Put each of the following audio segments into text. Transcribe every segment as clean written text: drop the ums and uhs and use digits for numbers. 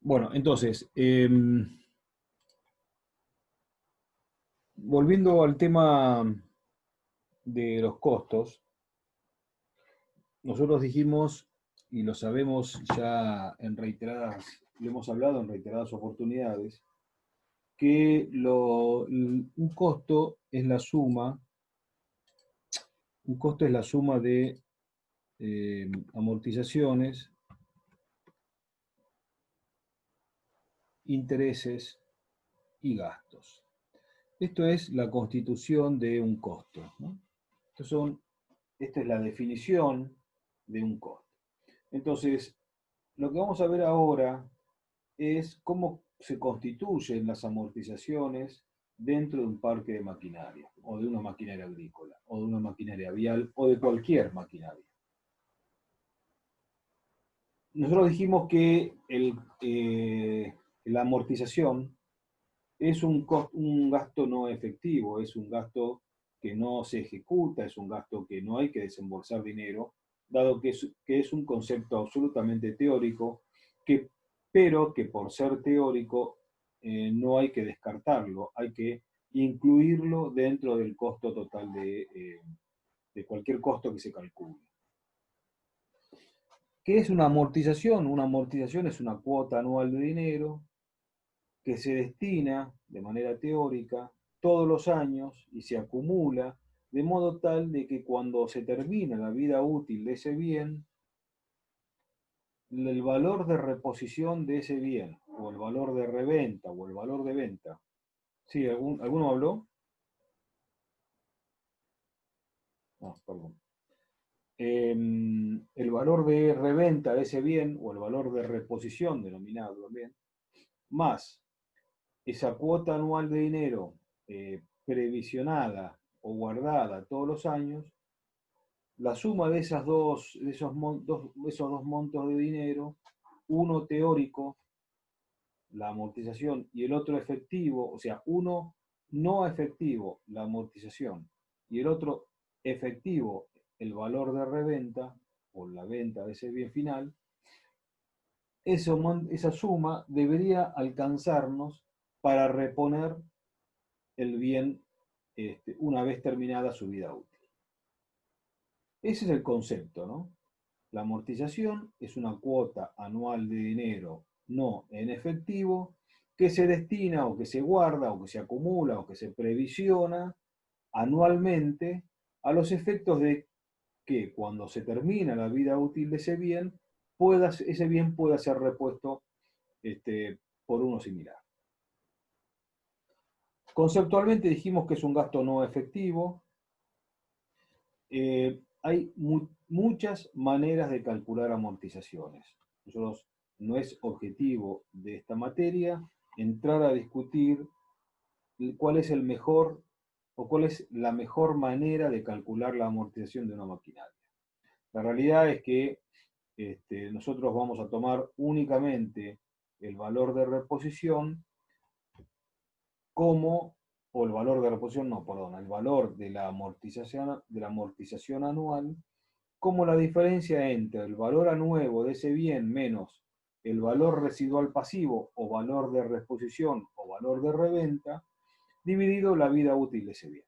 Bueno, entonces, volviendo al tema de los costos, nosotros dijimos, y lo sabemos ya en reiteradas, lo hemos hablado en reiteradas oportunidades, que un costo es la suma, un costo es la suma de amortizaciones, intereses y gastos. Esto es la constitución de un costo, ¿no? Esta es la definición de un costo. Entonces, lo que vamos a ver ahora es cómo se constituyen las amortizaciones dentro de un parque de maquinaria, o de una maquinaria agrícola, o de una maquinaria vial, o de cualquier maquinaria. Nosotros dijimos que la amortización es un gasto no efectivo, es un gasto que no se ejecuta, es un gasto que no hay que desembolsar dinero, dado que es un concepto absolutamente teórico, pero que por ser teórico no hay que descartarlo, hay que incluirlo dentro del costo total de cualquier costo que se calcule. ¿Qué es una amortización? Una amortización es una cuota anual de dinero que se destina de manera teórica todos los años y se acumula de modo tal de que cuando se termina la vida útil de ese bien, el valor de reposición de ese bien, o el valor de reventa, o el valor de venta. ¿Sí? ¿Alguno habló? No, perdón. El valor de reventa de ese bien, o el valor de reposición denominado también, más esa cuota anual de dinero previsionada o guardada todos los años, la suma de esos dos montos de dinero, uno teórico, la amortización, y el otro efectivo, o sea, uno no efectivo, la amortización, y el otro efectivo, el valor de reventa o la venta de ese bien final, esa suma debería alcanzarnos para reponer el bien una vez terminada su vida útil. Ese es el concepto, ¿no? La amortización es una cuota anual de dinero no en efectivo que se destina o que se guarda o que se acumula o que se previsiona anualmente a los efectos de que cuando se termina la vida útil de ese bien, ese bien pueda ser repuesto por uno similar. Conceptualmente dijimos que es un gasto no efectivo. Hay muchas maneras de calcular amortizaciones. Nosotros no es objetivo de esta materia entrar a discutir cuál es el mejor o cuál es la mejor manera de calcular la amortización de una maquinaria. La realidad es que nosotros vamos a tomar únicamente el valor de reposición como, o el valor de reposición, no, perdón, el valor de la amortización anual como la diferencia entre el valor a nuevo de ese bien menos el valor residual pasivo o valor de reposición o valor de reventa, dividido la vida útil de ese bien.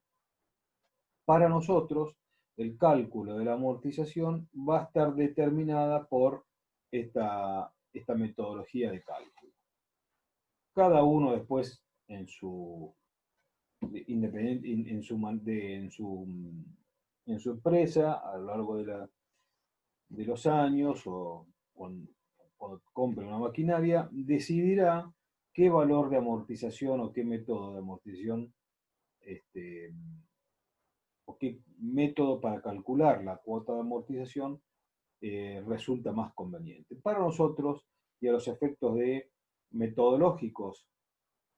Para nosotros, el cálculo de la amortización va a estar determinada por esta metodología de cálculo. Cada uno después en su independiente en su empresa a lo largo de los años o cuando compre una maquinaria, decidirá qué valor de amortización o qué método de amortización o qué método para calcular la cuota de amortización resulta más conveniente. Para nosotros y a los efectos de metodológicos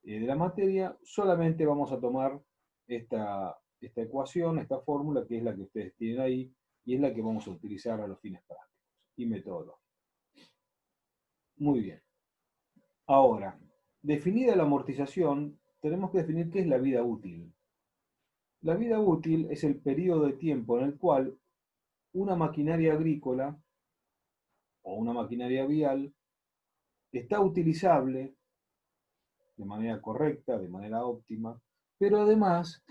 de la materia, solamente vamos a tomar esta ecuación, esta fórmula, que es la que ustedes tienen ahí, y es la que vamos a utilizar a los fines prácticos y metodológicos. Muy bien. Ahora, definida la amortización, tenemos que definir qué es la vida útil. La vida útil es el periodo de tiempo en el cual una maquinaria agrícola o una maquinaria vial está utilizable de manera correcta, de manera óptima, pero además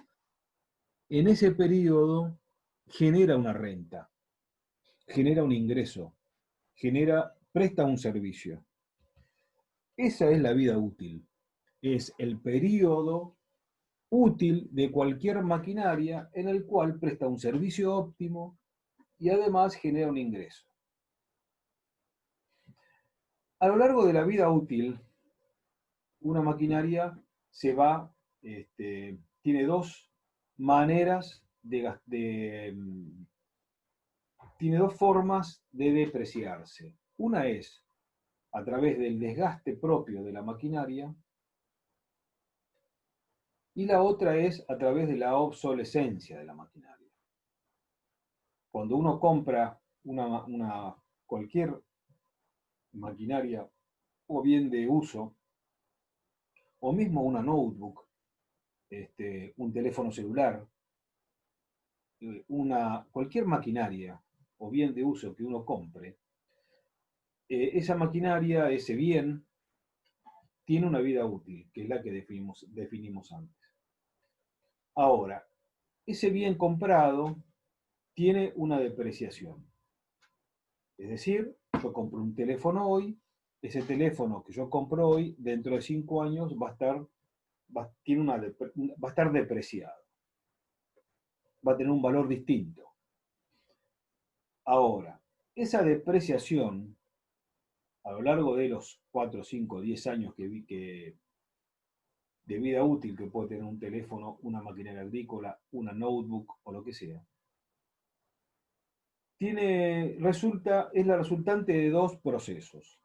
en ese periodo genera una renta, genera un ingreso, presta un servicio. Esa es la vida útil. Es el periodo útil de cualquier maquinaria en el cual presta un servicio óptimo y además genera un ingreso. A lo largo de la vida útil, una maquinaria tiene dos maneras tiene dos formas de depreciarse. Una es a través del desgaste propio de la maquinaria y la otra es a través de la obsolescencia de la maquinaria. Cuando uno compra cualquier maquinaria o bien de uso, o mismo una notebook, un teléfono celular, cualquier maquinaria o bien de uso que uno compre, esa maquinaria, ese bien, tiene una vida útil, que es la que definimos antes. Ahora, ese bien comprado tiene una depreciación. Es decir, yo compro un teléfono hoy, ese teléfono que yo compro hoy, dentro de 5 años va a estar depreciado. Va a tener un valor distinto. Ahora, esa depreciación, a lo largo de los 4, 5, 10 años de vida útil que puede tener un teléfono, una maquinaria agrícola, una notebook o lo que sea, es la resultante de dos procesos.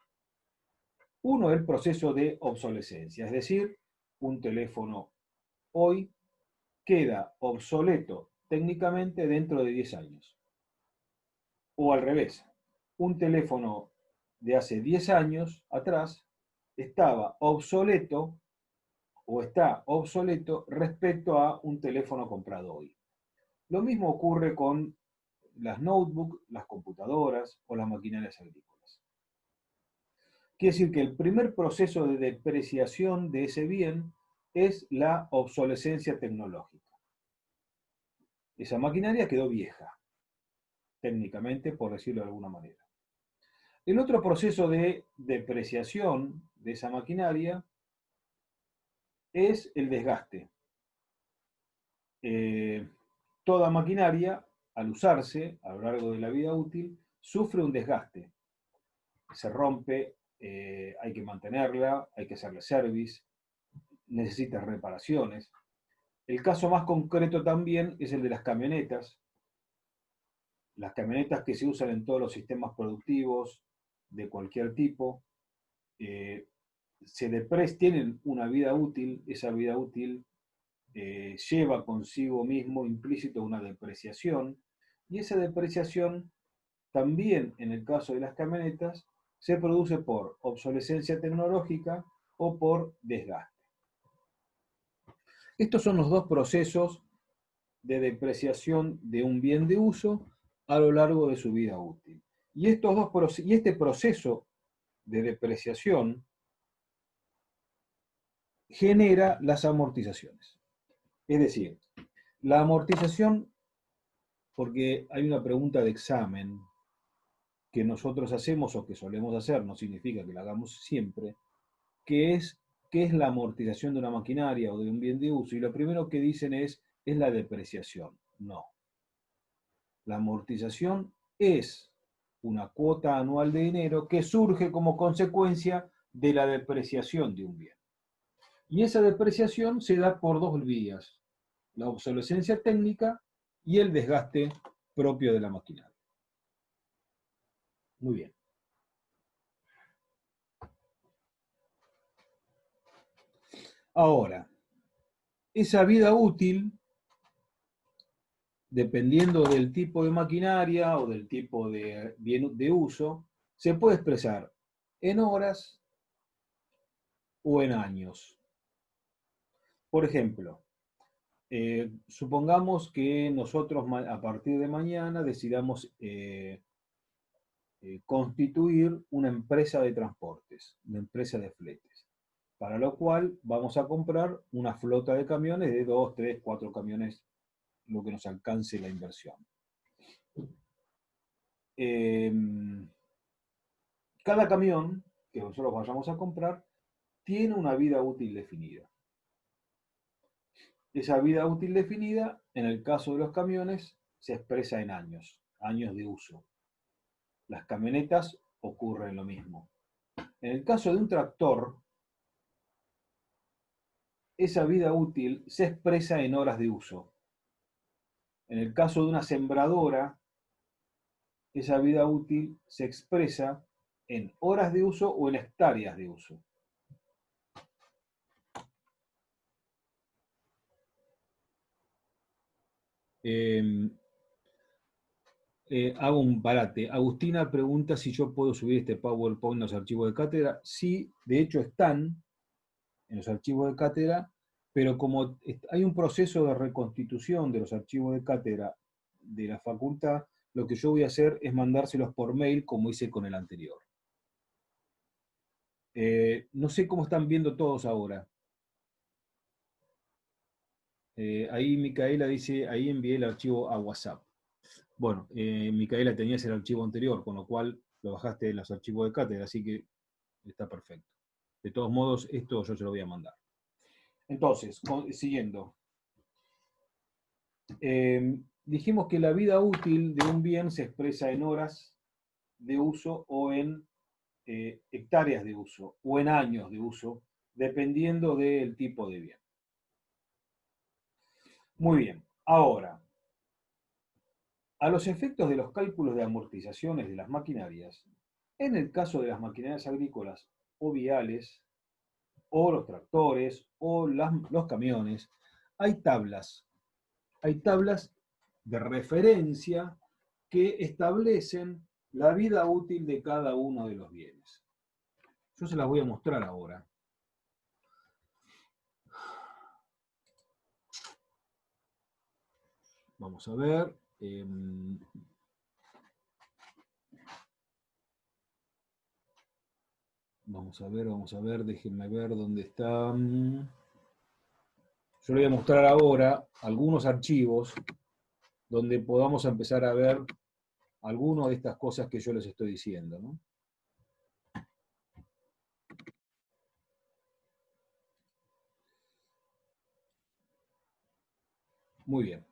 Uno es el proceso de obsolescencia, es decir, un teléfono hoy queda obsoleto técnicamente dentro de 10 años. O al revés, un teléfono de hace 10 años atrás estaba obsoleto o está obsoleto respecto a un teléfono comprado hoy. Lo mismo ocurre con las notebooks, las computadoras o las maquinarias agrícolas. Quiere decir que el primer proceso de depreciación de ese bien es la obsolescencia tecnológica. Esa maquinaria quedó vieja, técnicamente, por decirlo de alguna manera. El otro proceso de depreciación de esa maquinaria es el desgaste. Toda maquinaria, al usarse a lo largo de la vida útil, sufre un desgaste. Se rompe, hay que mantenerla, hay que hacerle service, necesita reparaciones. El caso más concreto también es el de las camionetas que se usan en todos los sistemas productivos de cualquier tipo, tienen una vida útil, esa vida útil lleva consigo mismo implícito una depreciación, y esa depreciación también en el caso de las camionetas se produce por obsolescencia tecnológica o por desgaste. Estos son los dos procesos de depreciación de un bien de uso a lo largo de su vida útil. Y este proceso de depreciación genera las amortizaciones. Es decir, la amortización, porque hay una pregunta de examen que nosotros hacemos o que solemos hacer, no significa que la hagamos siempre, que es ¿qué es la amortización de una maquinaria o de un bien de uso? Y lo primero que dicen es la depreciación. No. La amortización es una cuota anual de dinero que surge como consecuencia de la depreciación de un bien. Y esa depreciación se da por dos vías: la obsolescencia técnica y el desgaste propio de la maquinaria. Muy bien. Ahora, esa vida útil, dependiendo del tipo de maquinaria o del tipo de bien de uso, se puede expresar en horas o en años. Por ejemplo, supongamos que nosotros a partir de mañana decidamos constituir una empresa de transportes, una empresa de fletes, para lo cual vamos a comprar una flota de camiones de 2, 3, 4 camiones, lo que nos alcance la inversión. Cada camión que nosotros vayamos a comprar tiene una vida útil definida. Esa vida útil definida, en el caso de los camiones, se expresa en años, años de uso. Las camionetas ocurren lo mismo. En el caso de un tractor, esa vida útil se expresa en horas de uso. En el caso de una sembradora, esa vida útil se expresa en horas de uso o en hectáreas de uso. Hago un parate. Agustina pregunta si yo puedo subir este PowerPoint en los archivos de cátedra. Sí, de hecho están en los archivos de cátedra, pero como hay un proceso de reconstitución de los archivos de cátedra de la facultad, lo que yo voy a hacer es mandárselos por mail como hice con el anterior. No sé cómo están viendo todos ahora. Ahí Micaela dice, ahí envié el archivo a WhatsApp. Bueno, Micaela, tenías el archivo anterior, con lo cual lo bajaste en los archivos de cátedra, así que está perfecto. De todos modos, esto yo se lo voy a mandar. Entonces, siguiendo. Dijimos que la vida útil de un bien se expresa en horas de uso o en hectáreas de uso o en años de uso, dependiendo del tipo de bien. Muy bien, ahora, a los efectos de los cálculos de amortizaciones de las maquinarias, en el caso de las maquinarias agrícolas o viales, o los tractores, o los camiones, hay tablas de referencia que establecen la vida útil de cada uno de los bienes. Yo se las voy a mostrar ahora. Vamos a ver. Vamos a ver, déjenme ver dónde está. Yo le voy a mostrar ahora algunos archivos donde podamos empezar a ver algunas de estas cosas que yo les estoy diciendo, ¿no? Muy bien.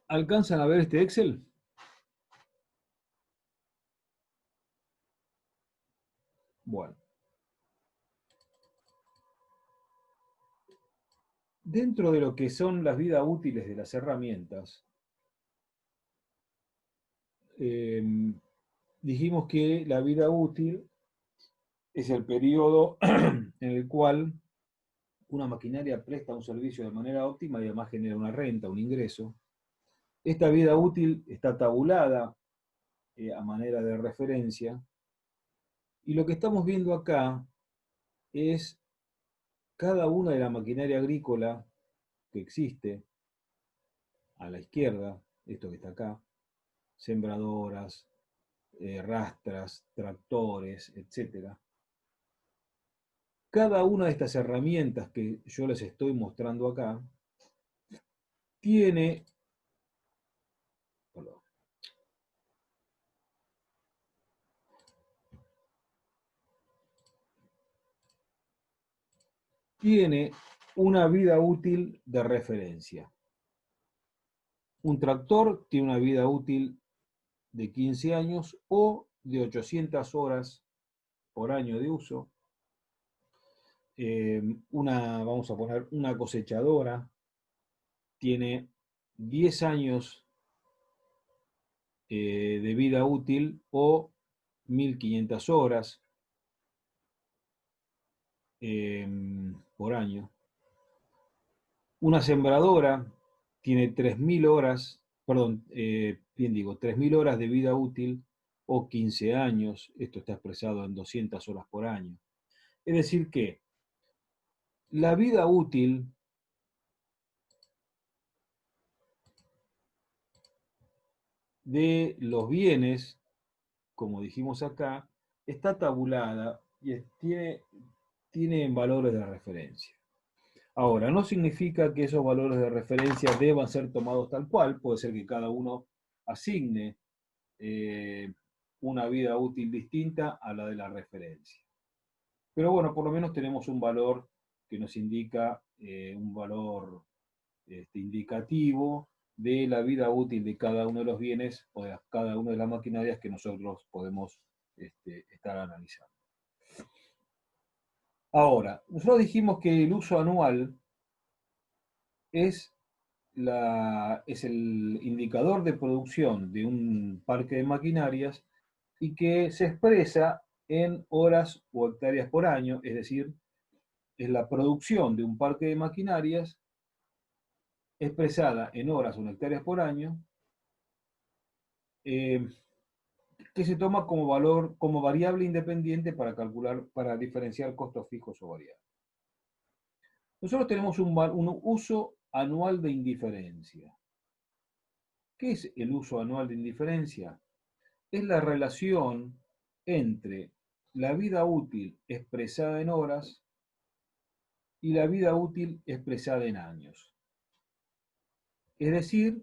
¿Alcanzan a ver este Excel? Bueno. Dentro de lo que son las vidas útiles de las herramientas, dijimos que la vida útil es el periodo en el cual una maquinaria presta un servicio de manera óptima y además genera una renta, un ingreso. Esta vida útil está tabulada a manera de referencia y lo que estamos viendo acá es cada una de la maquinaria agrícola que existe a la izquierda, esto que está acá, sembradoras, rastras, tractores, etc. Cada una de estas herramientas que yo les estoy mostrando acá tiene, perdón, tiene una vida útil de referencia. Un tractor tiene una vida útil de 15 años o de 800 horas por año de uso. Vamos a poner una cosechadora, tiene 10 años de vida útil o 1500 horas por año. Una sembradora tiene 3000 horas, perdón, bien digo, 3000 horas de vida útil o 15 años. Esto está expresado en 200 horas por año. Es decir que La vida útil de los bienes, como dijimos acá, está tabulada y tiene valores de referencia. Ahora, no significa que esos valores de referencia deban ser tomados tal cual, puede ser que cada uno asigne una vida útil distinta a la de la referencia. Pero bueno, por lo menos tenemos un valor que nos indica un valor indicativo de la vida útil de cada uno de los bienes o de cada una de las maquinarias que nosotros podemos estar analizando. Ahora, nosotros dijimos que el uso anual es el indicador de producción de un parque de maquinarias y que se expresa en horas o hectáreas por año, es decir, es la producción de un parque de maquinarias expresada en horas o en hectáreas por año, eh, que se toma como valor, como variable independiente para calcular, para diferenciar costos fijos o variables. Nosotros tenemos un uso anual de indiferencia. ¿Qué es el uso anual de indiferencia? Es la relación entre la vida útil expresada en horas y la vida útil expresada en años. Es decir,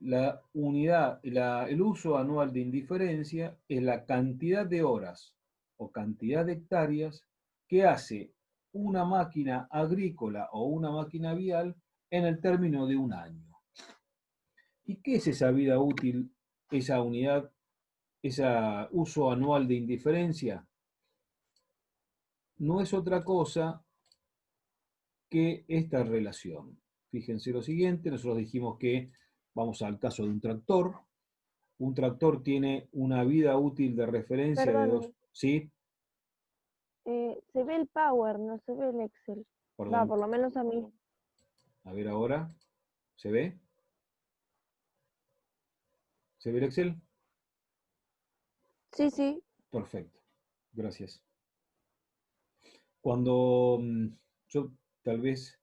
el uso anual de indiferencia es la cantidad de horas o cantidad de hectáreas que hace una máquina agrícola o una máquina vial en el término de un año. ¿Y qué es esa vida útil, esa unidad, ese uso anual de indiferencia? No es otra cosa que esta relación. Fíjense lo siguiente, nosotros dijimos que vamos al caso de un tractor. Un tractor tiene una vida útil de referencia de dos. Perdón, ¿Sí? se ve el Power, no se ve el Excel. Va, Perdón. por lo menos a mí. A ver ahora. ¿Se ve? ¿Se ve el Excel? Sí, sí, Perfecto. Gracias. Cuando yo tal vez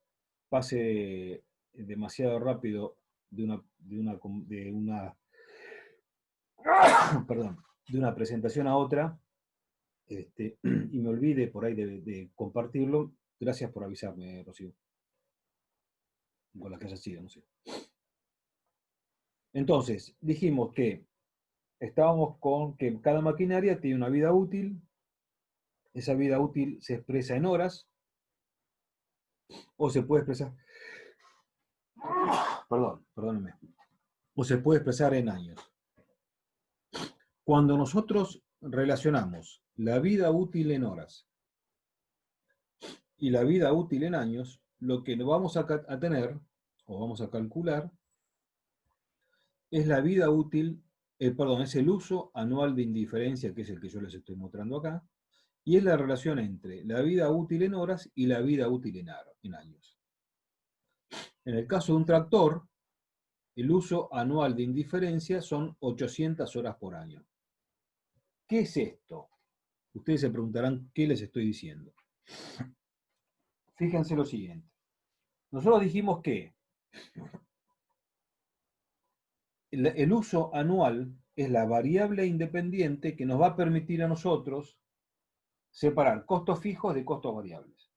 pase demasiado rápido perdón, de una presentación a otra, y me olvide por ahí de compartirlo, gracias por avisarme, Rocío, con la que haya sido, no sé. Entonces, dijimos que estábamos con que cada maquinaria tiene una vida útil, esa vida útil se expresa en horas o se puede expresar, perdónenme, o se puede expresar en años. Cuando nosotros relacionamos la vida útil en horas y la vida útil en años, lo que vamos a tener o vamos a calcular es la vida útil, es el uso anual de indiferencia, que es el que yo les estoy mostrando acá, y es la relación entre la vida útil en horas y la vida útil en años. En el caso de un tractor, el uso anual de indiferencia son 800 horas por año. ¿Qué es esto? Ustedes se preguntarán qué les estoy diciendo. Fíjense lo siguiente. Nosotros dijimos que el uso anual es la variable independiente que nos va a permitir a nosotros separar costos fijos de costos variables.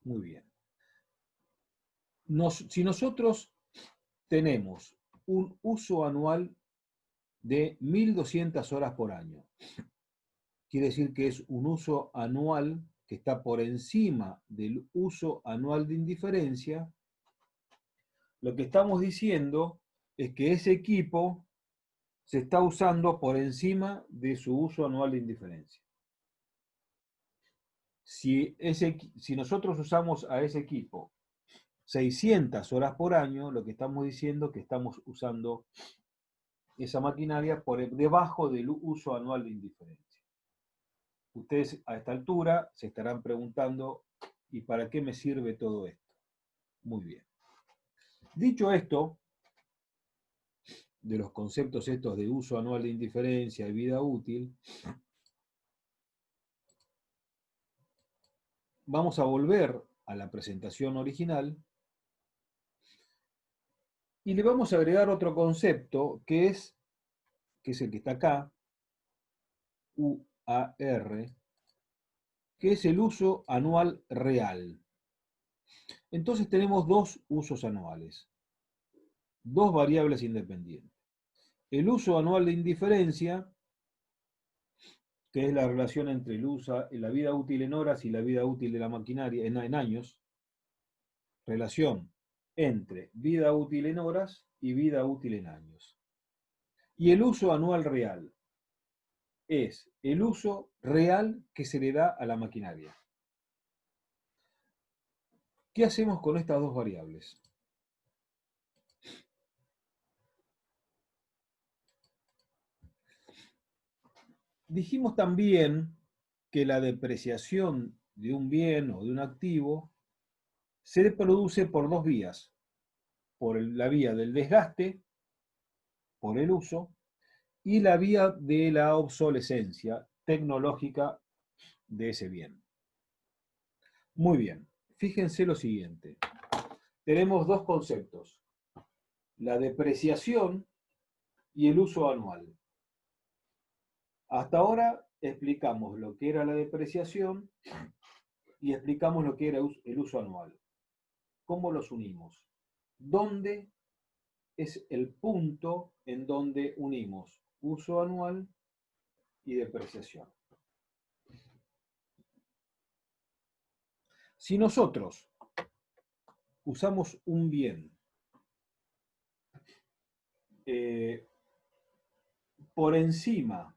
Muy bien. Si nosotros tenemos un uso anual de 1.200 horas por año, quiere decir que es un uso anual que está por encima del uso anual de indiferencia, lo que estamos diciendo es que ese equipo se está usando por encima de su uso anual de indiferencia. Si nosotros usamos a ese equipo 600 horas por año, lo que estamos diciendo es que estamos usando esa maquinaria por debajo del uso anual de indiferencia. Ustedes a esta altura se estarán preguntando, ¿y para qué me sirve todo esto? Muy bien. Dicho esto, de los conceptos estos de uso anual de indiferencia y vida útil, vamos a volver a la presentación original y le vamos a agregar otro concepto que es el que está acá, UAR, que es el uso anual real. Entonces tenemos dos usos anuales, dos variables independientes. El uso anual de indiferencia, que es la relación entre la vida útil en horas y la vida útil de la maquinaria en años, relación entre vida útil en horas y vida útil en años. Y el uso anual real es el uso real que se le da a la maquinaria. ¿Qué hacemos con estas dos variables? Dijimos también que la depreciación de un bien o de un activo se produce por dos vías, por la vía del desgaste, por el uso, y la vía de la obsolescencia tecnológica de ese bien. Muy bien, fíjense lo siguiente. Tenemos dos conceptos, la depreciación y el uso anual. Hasta ahora explicamos lo que era la depreciación y explicamos lo que era el uso anual. ¿Cómo los unimos? ¿Dónde es el punto en donde unimos uso anual y depreciación? Si nosotros usamos un bien por encima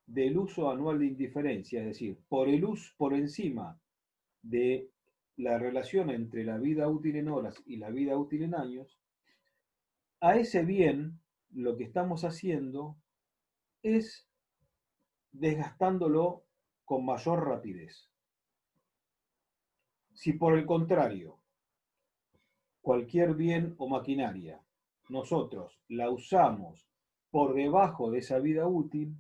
del uso anual de indiferencia, es decir, por encima de la relación entre la vida útil en horas y la vida útil en años, a ese bien lo que estamos haciendo es desgastándolo con mayor rapidez. Si por el contrario, cualquier bien o maquinaria, nosotros la usamos por debajo de esa vida útil,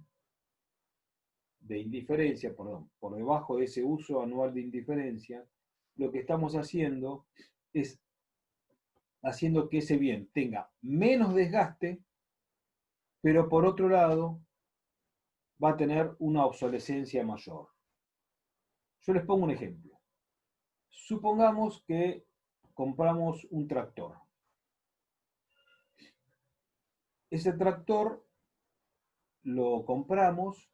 de indiferencia, perdón, por debajo de ese uso anual de indiferencia, lo que estamos haciendo es haciendo que ese bien tenga menos desgaste, pero por otro lado va a tener una obsolescencia mayor. Yo les pongo un ejemplo. Supongamos que compramos un tractor. Ese tractor lo compramos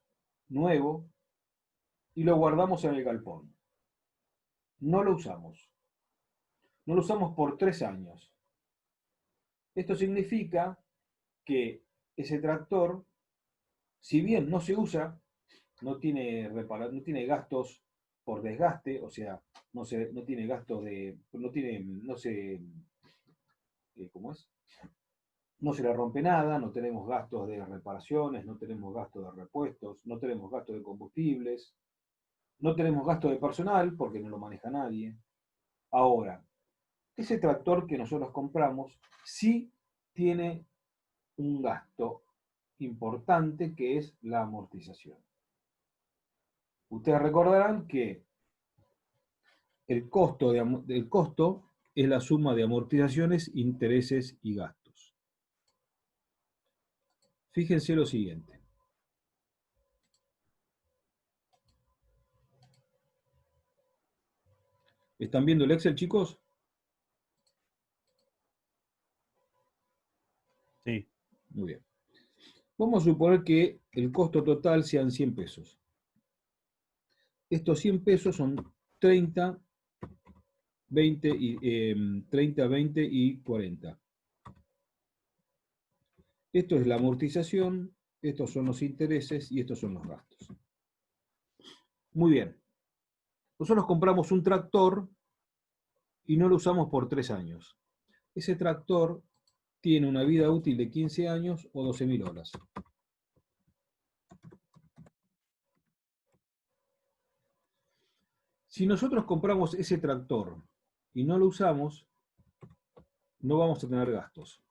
nuevo y lo guardamos en el galpón. No lo usamos. No lo usamos por 3 años. Esto significa que ese tractor, si bien no se usa, no tiene gastos por desgaste, o sea, no tiene gastos de, ¿cómo es? No se le rompe nada, no tenemos gastos de reparaciones, no tenemos gastos de repuestos, no tenemos gastos de combustibles, no tenemos gastos de personal porque no lo maneja nadie. Ahora, ese tractor que nosotros compramos sí tiene un gasto importante que es la amortización. Ustedes recordarán que el costo es la suma de amortizaciones, intereses y gastos. Fíjense lo siguiente. ¿Están viendo el Excel, chicos? Sí. Muy bien. Vamos a suponer que el costo total sean 100 pesos. Estos 100 pesos son 30, 20 y 40. Esto es la amortización, estos son los intereses y estos son los gastos. Muy bien. Nosotros compramos un tractor y no lo usamos por 3 años. Ese tractor tiene una vida útil de 15 años o 12.000 horas. Si nosotros compramos ese tractor y no lo usamos, no vamos a tener gastos.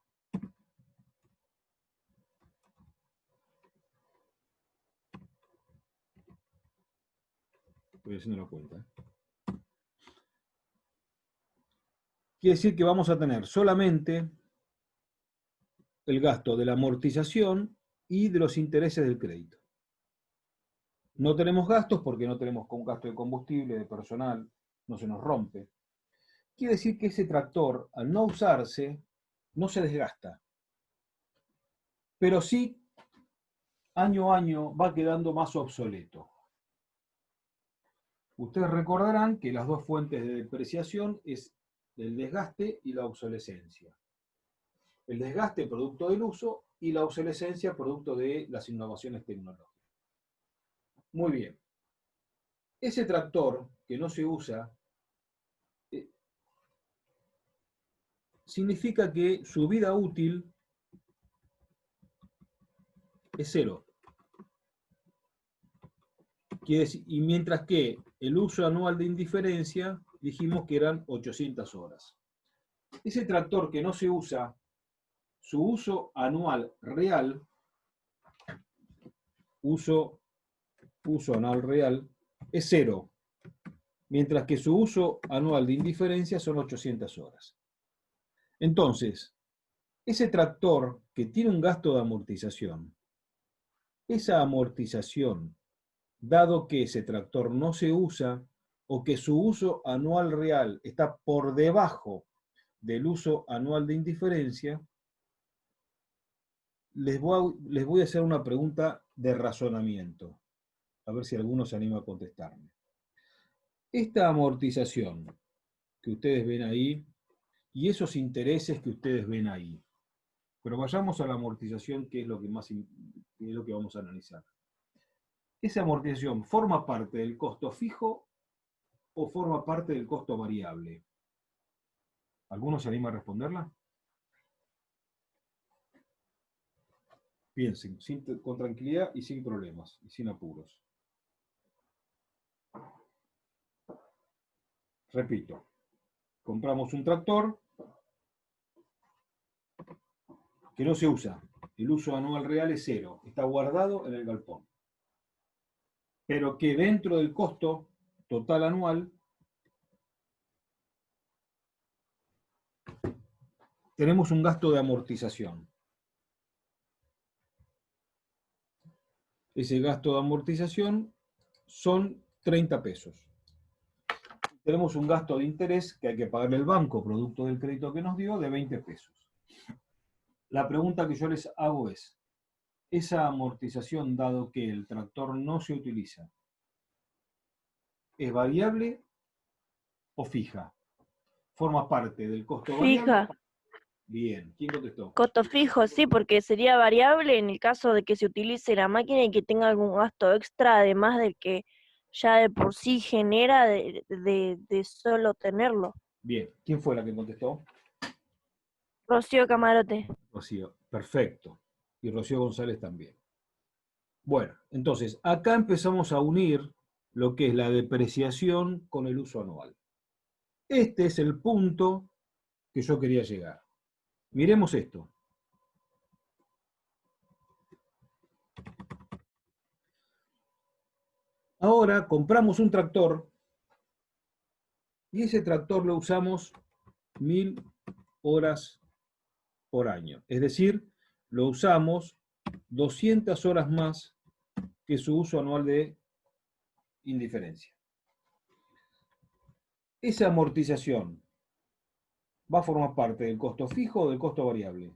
Estoy haciendo la cuenta. Quiere decir que vamos a tener solamente el gasto de la amortización y de los intereses del crédito. No tenemos gastos porque no tenemos gasto de combustible, de personal, no se nos rompe. Quiere decir que ese tractor, al no usarse, no se desgasta. Pero sí, año a año va quedando más obsoleto. Ustedes recordarán que las dos fuentes de depreciación es el desgaste y la obsolescencia. El desgaste producto del uso y la obsolescencia producto de las innovaciones tecnológicas. Muy bien. Ese tractor que no se usa significa que su vida útil es 0. Y mientras que el uso anual de indiferencia dijimos que eran 800 horas. Ese tractor que no se usa, su uso anual real, uso anual real, es 0, mientras que su uso anual de indiferencia son 800 horas. Entonces, ese tractor que tiene un gasto de amortización, esa amortización, dado que ese tractor no se usa o que su uso anual real está por debajo del uso anual de indiferencia, les voy a hacer una pregunta de razonamiento, a ver si alguno se anima a contestarme. Esta amortización que ustedes ven ahí y esos intereses que ustedes ven ahí, pero vayamos a la amortización, que es lo que vamos a analizar. ¿Esa amortización forma parte del costo fijo o forma parte del costo variable? ¿Alguno se anima a responderla? Piensen, con tranquilidad y sin problemas, y sin apuros. Repito, compramos un tractor que no se usa. El uso anual real es 0, está guardado en el galpón. Pero que dentro del costo total anual tenemos un gasto de amortización. Ese gasto de amortización son 30 pesos. Tenemos un gasto de interés que hay que pagarle al banco, producto del crédito que nos dio, de 20 pesos. La pregunta que yo les hago es, esa amortización, dado que el tractor no se utiliza, ¿es variable o fija? ¿Forma parte del costo variable? Fija. Bien, ¿quién contestó? Costo fijo, sí, porque sería variable en el caso de que se utilice la máquina y que tenga algún gasto extra, además del que ya de por sí genera de solo tenerlo. Bien, ¿quién fue la que contestó? Rocío Camarote. Rocío, perfecto. Y Rocío González también. Bueno, entonces, acá empezamos a unir lo que es la depreciación con el uso anual. Este es el punto que yo quería llegar. Miremos esto. Ahora compramos un tractor y ese tractor lo usamos 1000 horas por año. Es decir, lo usamos 200 horas más que su uso anual de indiferencia. Esa amortización va a formar parte del costo fijo o del costo variable.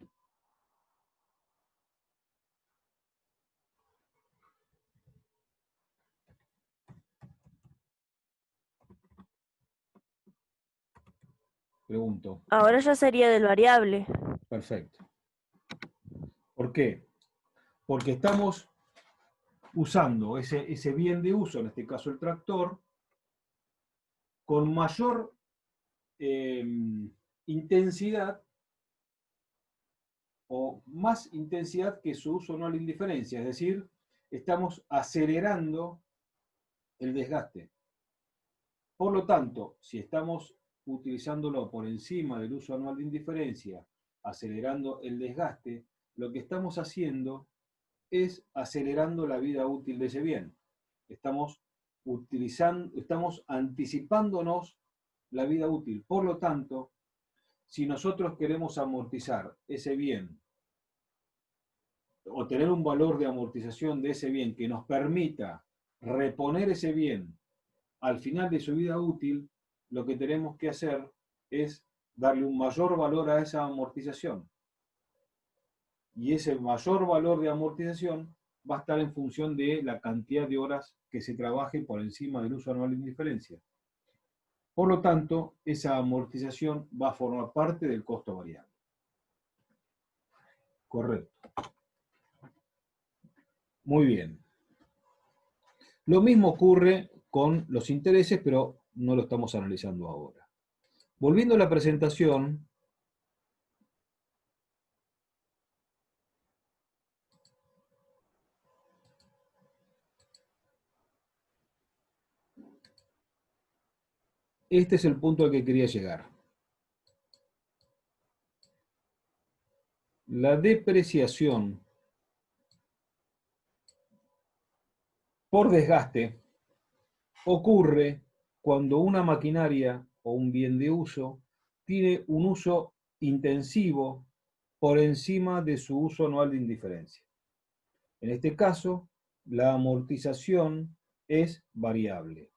Pregunto. Ahora ya sería del variable. Perfecto. ¿Por qué? Porque estamos usando ese bien de uso, en este caso el tractor, con mayor intensidad o más intensidad que su uso anual de indiferencia. Es decir, estamos acelerando el desgaste. Por lo tanto, si estamos utilizándolo por encima del uso anual de indiferencia, acelerando el desgaste, lo que estamos haciendo es acelerando la vida útil de ese bien. Estamos anticipándonos la vida útil. Por lo tanto, si nosotros queremos amortizar ese bien o tener un valor de amortización de ese bien que nos permita reponer ese bien al final de su vida útil, lo que tenemos que hacer es darle un mayor valor a esa amortización. Y ese mayor valor de amortización va a estar en función de la cantidad de horas que se trabaje por encima del uso anual de indiferencia. Por lo tanto, esa amortización va a formar parte del costo variable. Correcto. Muy bien. Lo mismo ocurre con los intereses, pero no lo estamos analizando ahora. Volviendo a la presentación, este es el punto al que quería llegar. La depreciación por desgaste ocurre cuando una maquinaria o un bien de uso tiene un uso intensivo por encima de su uso anual de indiferencia. En este caso, la amortización es variable.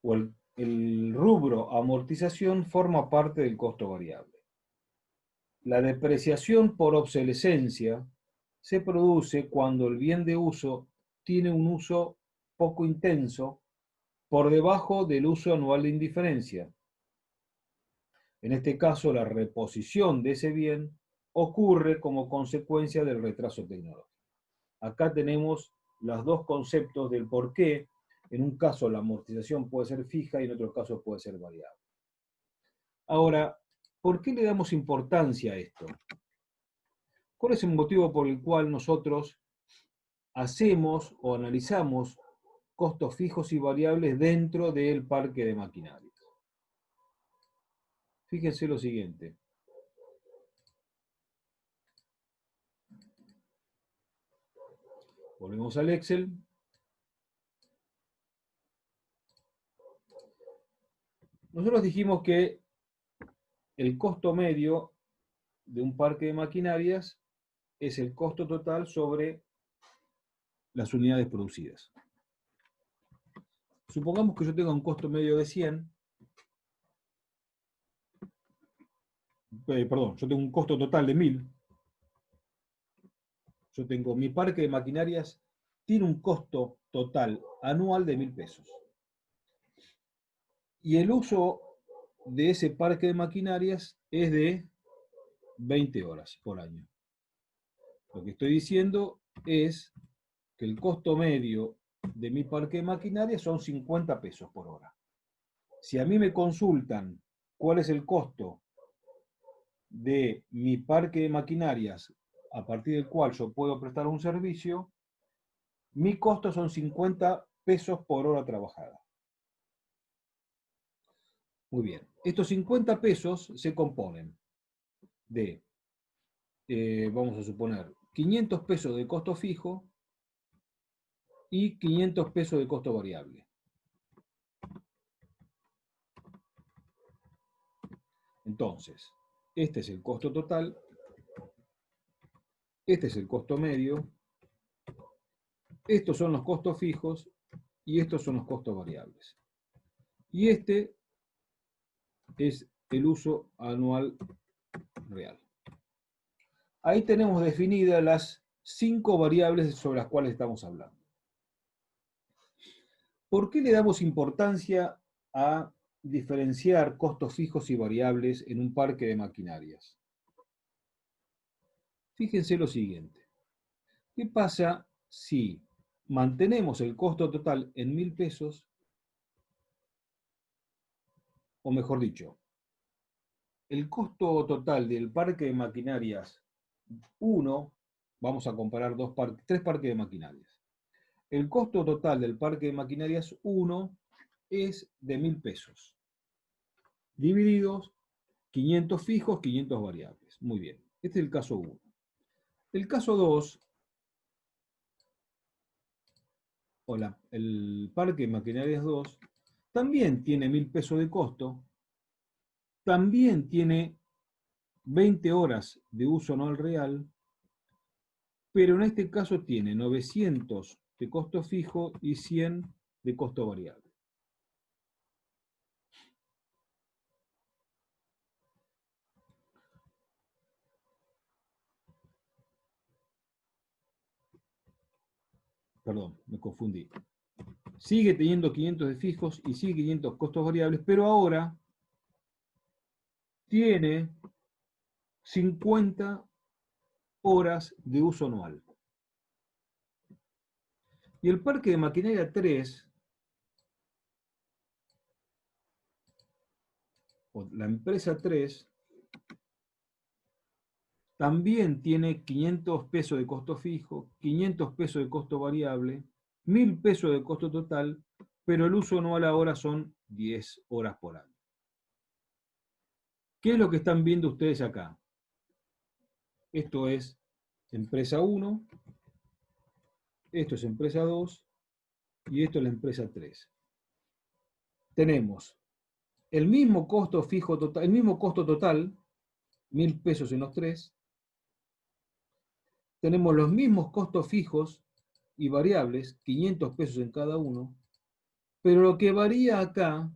O el rubro amortización forma parte del costo variable. La depreciación por obsolescencia se produce cuando el bien de uso tiene un uso poco intenso por debajo del uso anual de indiferencia. En este caso, la reposición de ese bien ocurre como consecuencia del retraso tecnológico. Acá tenemos los dos conceptos del por qué en un caso la amortización puede ser fija y en otro caso puede ser variable. Ahora, ¿por qué le damos importancia a esto? ¿Cuál es el motivo por el cual nosotros hacemos o analizamos costos fijos y variables dentro del parque de maquinarias? Fíjense lo siguiente. Volvemos al Excel. Nosotros dijimos que el costo medio de un parque de maquinarias es el costo total sobre las unidades producidas. Supongamos que yo tenga un costo medio de 100. Perdón, yo tengo un costo total de 1000. Yo tengo mi parque de maquinarias, tiene un costo total anual de 1000 pesos. Y el uso de ese parque de maquinarias es de 20 horas por año. Lo que estoy diciendo es que el costo medio de mi parque de maquinarias son 50 pesos por hora. Si a mí me consultan cuál es el costo de mi parque de maquinarias a partir del cual yo puedo prestar un servicio, mi costo son 50 pesos por hora trabajada. Muy bien. Estos 50 pesos se componen de, vamos a suponer, 500 pesos de costo fijo y 500 pesos de costo variable. Entonces, este es el costo total, este es el costo medio, estos son los costos fijos y estos son los costos variables. Y este es el uso anual real. Ahí tenemos definidas las 5 variables sobre las cuales estamos hablando. ¿Por qué le damos importancia a diferenciar costos fijos y variables en un parque de maquinarias? Fíjense lo siguiente. ¿Qué pasa si mantenemos el costo total en 1000 pesos? O mejor dicho, el costo total del parque de maquinarias 1, vamos a comparar tres parques de maquinarias. El costo total del parque de maquinarias 1 es de 1000 pesos, divididos 500 fijos, 500 variables. Muy bien, este es el caso 1. El caso 2, o el parque de maquinarias 2, también tiene 1000 pesos de costo, también tiene 20 horas de uso anual real, pero en este caso tiene 900 de costo fijo y 100 de costo variable. Perdón, me confundí. Sigue teniendo 500 de fijos y sigue 500 costos variables, pero ahora tiene 50 horas de uso anual. Y el parque de maquinaria 3, o la empresa 3, también tiene 500 pesos de costo fijo, 500 pesos de costo variable, 1000 pesos de costo total, pero el uso anual ahora son 10 horas por año. ¿Qué es lo que están viendo ustedes acá? Esto es empresa 1, esto es empresa 2 y esto es la empresa 3. Tenemos el mismo costo fijo total, el mismo costo total, 1000 pesos en los tres. Tenemos los mismos costos fijos y variables, 500 pesos en cada uno, pero lo que varía acá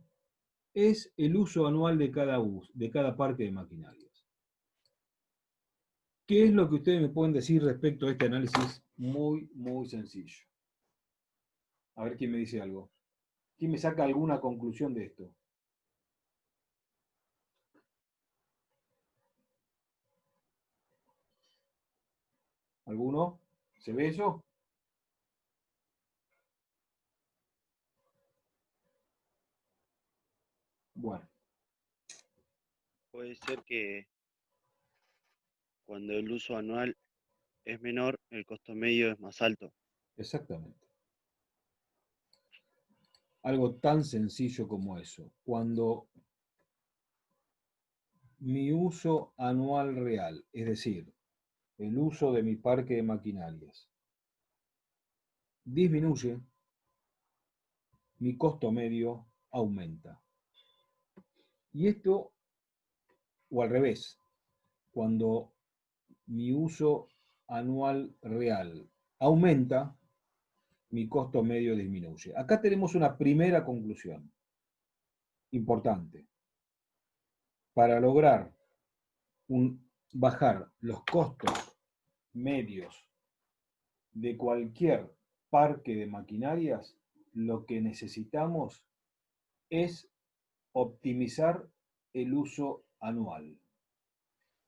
es el uso anual de cada parque de maquinarias. ¿Qué es lo que ustedes me pueden decir respecto a este análisis muy, muy sencillo? A ver quién me dice algo. ¿Quién me saca alguna conclusión de esto? ¿Alguno? ¿Se ve eso? Bueno, Puede ser que cuando el uso anual es menor, el costo medio es más alto. exactamente. Algo tan sencillo como eso. Cuando mi uso anual real, es decir, el uso de mi parque de maquinarias, disminuye, mi costo medio aumenta. Y esto, o al revés, cuando mi uso anual real aumenta, mi costo medio disminuye. Acá tenemos una primera conclusión importante. Para lograr bajar los costos medios de cualquier parque de maquinarias, lo que necesitamos es optimizar el uso anual.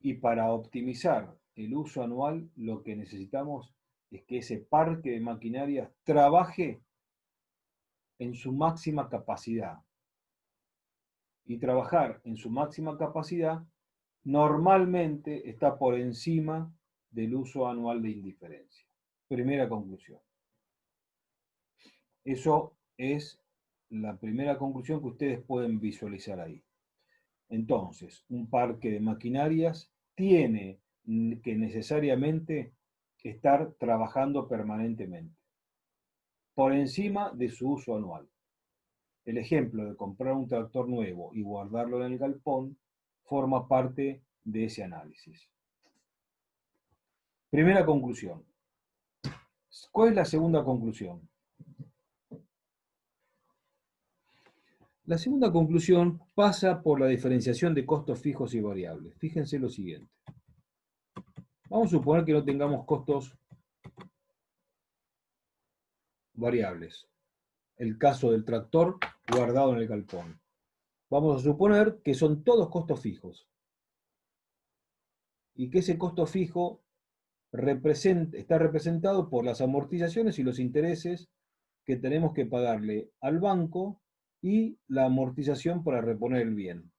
Y para optimizar el uso anual, lo que necesitamos es que ese parque de maquinarias trabaje en su máxima capacidad. Y trabajar en su máxima capacidad normalmente está por encima del uso anual de indiferencia. Primera conclusión. Eso es la primera conclusión que ustedes pueden visualizar ahí. Entonces, un parque de maquinarias tiene que necesariamente estar trabajando permanentemente, por encima de su uso anual. El ejemplo de comprar un tractor nuevo y guardarlo en el galpón forma parte de ese análisis. Primera conclusión. ¿Cuál es la segunda conclusión? La segunda conclusión pasa por la diferenciación de costos fijos y variables. Fíjense lo siguiente. Vamos a suponer que no tengamos costos variables. El caso del tractor guardado en el galpón. Vamos a suponer que son todos costos fijos y que ese costo fijo está representado por las amortizaciones y los intereses que tenemos que pagarle al banco y la amortización para reponer el bien.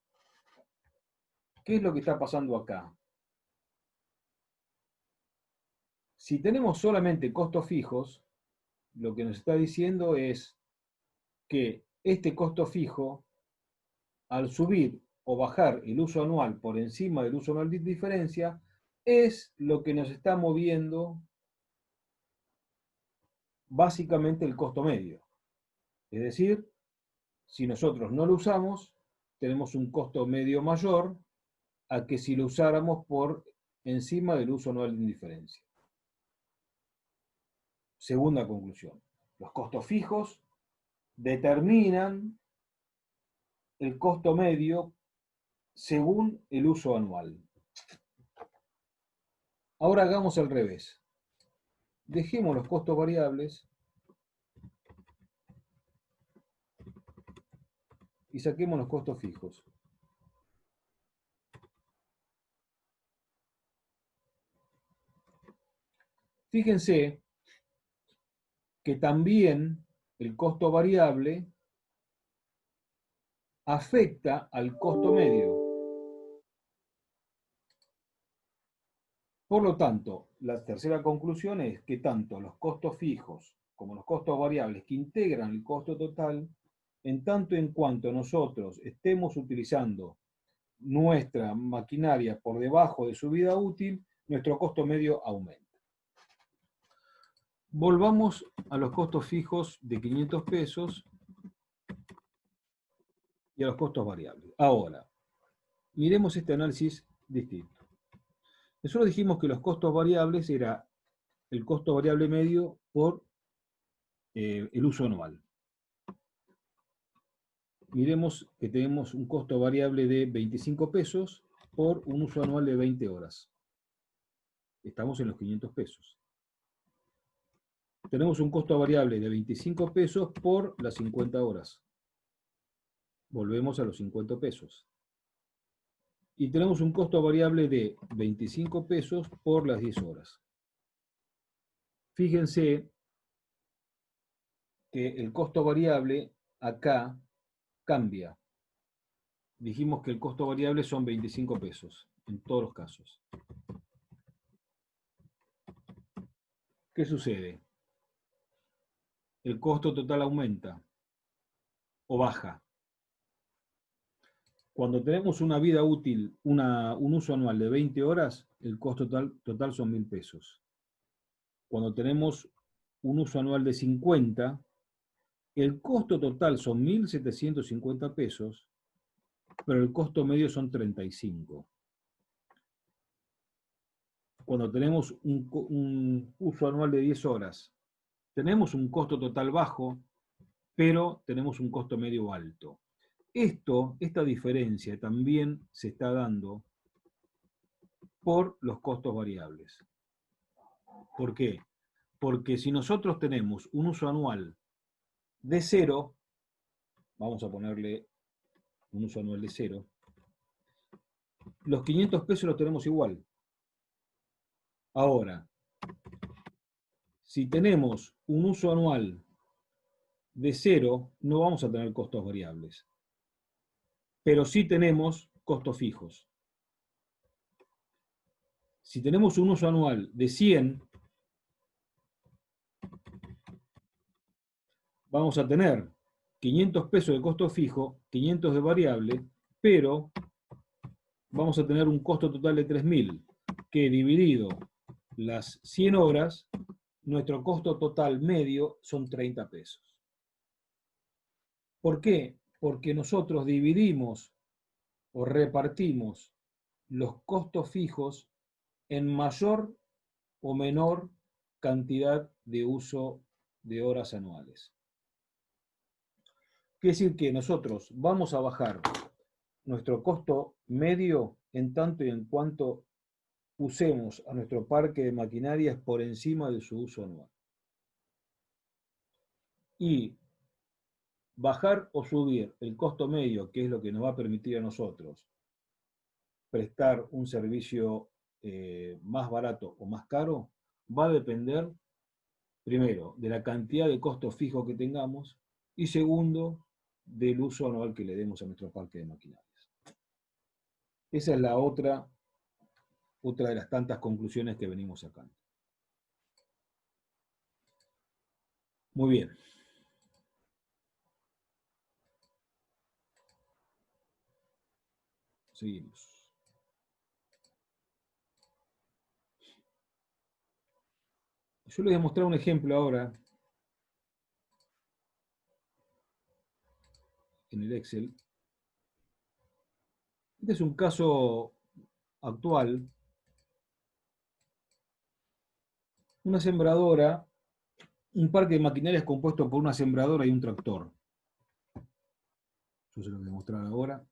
¿Qué es lo que está pasando acá? Si tenemos solamente costos fijos, lo que nos está diciendo es que este costo fijo, al subir o bajar el uso anual por encima del uso anual de diferencia, es lo que nos está moviendo básicamente el costo medio. Es decir, si nosotros no lo usamos, tenemos un costo medio mayor a que si lo usáramos por encima del uso anual de indiferencia. Segunda conclusión. Los costos fijos determinan el costo medio según el uso anual. Ahora hagamos al revés. Dejemos los costos variables y saquemos los costos fijos. Fíjense que también el costo variable afecta al costo medio. Por lo tanto, la tercera conclusión es que tanto los costos fijos como los costos variables que integran el costo total, en tanto en cuanto nosotros estemos utilizando nuestra maquinaria por debajo de su vida útil, nuestro costo medio aumenta. Volvamos a los costos fijos de 500 pesos y a los costos variables. Ahora, miremos este análisis distinto. Nosotros dijimos que los costos variables era el costo variable medio por el uso anual. Miremos que tenemos un costo variable de 25 pesos por un uso anual de 20 horas. Estamos en los 500 pesos. Tenemos un costo variable de 25 pesos por las 50 horas. Volvemos a los 50 pesos. Y tenemos un costo variable de 25 pesos por las 10 horas. Fíjense que el costo variable acá cambia. Dijimos que el costo variable son 25 pesos, en todos los casos. ¿Qué sucede? El costo total aumenta o baja. Cuando tenemos una vida útil, un uso anual de 20 horas, el costo total son 1.000 pesos. Cuando tenemos un uso anual de 50, el costo total son 1.750 pesos, pero el costo medio son 35. Cuando tenemos un uso anual de 10 horas, tenemos un costo total bajo, pero tenemos un costo medio alto. Esta diferencia también se está dando por los costos variables. ¿Por qué? Porque si nosotros tenemos un uso anual de 0, vamos a ponerle un uso anual de 0, los 500 pesos los tenemos igual. Ahora, si tenemos un uso anual de 0, no vamos a tener costos variables, pero sí tenemos costos fijos. Si tenemos un uso anual de 100, vamos a tener 500 pesos de costo fijo, 500 de variable, pero vamos a tener un costo total de 3.000, que dividido las 100 horas, nuestro costo total medio son 30 pesos. ¿Por qué? Porque nosotros dividimos o repartimos los costos fijos en mayor o menor cantidad de uso de horas anuales. Quiere decir que nosotros vamos a bajar nuestro costo medio en tanto y en cuanto usemos a nuestro parque de maquinarias por encima de su uso anual. Y bajar o subir el costo medio, que es lo que nos va a permitir a nosotros prestar un servicio más barato o más caro, va a depender, primero, de la cantidad de costos fijos que tengamos y segundo, del uso anual que le demos a nuestro parque de maquinarias. Esa es la otra de las tantas conclusiones que venimos sacando. Muy bien. Seguimos. Yo les voy a mostrar un ejemplo ahora en el Excel Este es un caso actual. Una sembradora, un parque de maquinarias compuesto por una sembradora y un tractor. Yo se lo voy a mostrar ahora.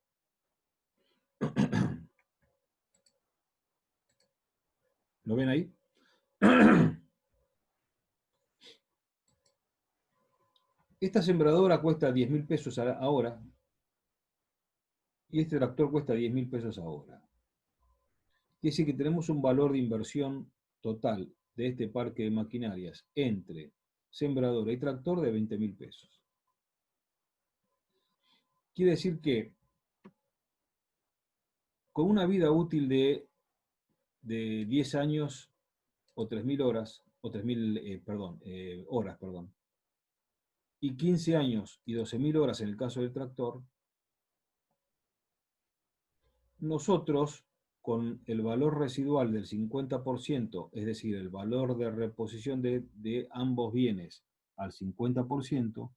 ¿Lo ven ahí? Esta sembradora cuesta 10.000 pesos ahora y este tractor cuesta 10.000 pesos ahora. Quiere decir que tenemos un valor de inversión total de este parque de maquinarias entre sembradora y tractor de 20.000 pesos. Quiere decir que con una vida útil de 10 años o 3.000 horas, o 3.000, horas, y 15 años y 12.000 horas en el caso del tractor, nosotros, con el valor residual del 50%, es decir, el valor de reposición de ambos bienes al 50%,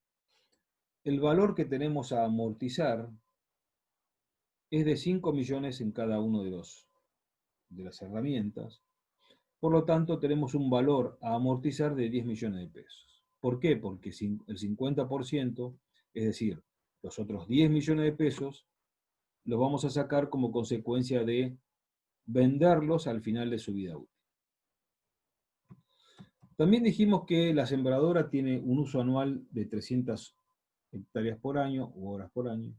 el valor que tenemos a amortizar es de 5 millones en cada uno de las herramientas. Por lo tanto, tenemos un valor a amortizar de 10 millones de pesos. ¿Por qué? Porque el 50%, es decir, los otros 10 millones de pesos, los vamos a sacar como consecuencia de venderlos al final de su vida útil. También dijimos que la sembradora tiene un uso anual de 300 hectáreas por año u horas por año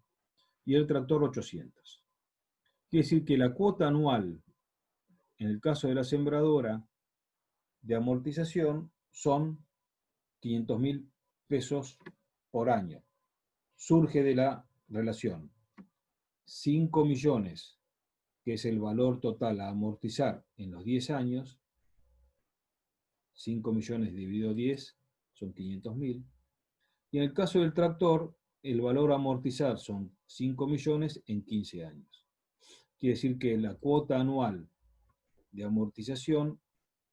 y el tractor 800. Quiere decir que la cuota anual, en el caso de la sembradora, de amortización son 500.000 pesos por año. Surge de la relación 5 millones, que es el valor total a amortizar en los 10 años. 5 millones dividido 10 son 500.000. Y en el caso del tractor, el valor a amortizar son 5 millones en 15 años. Quiere decir que la cuota anual de amortización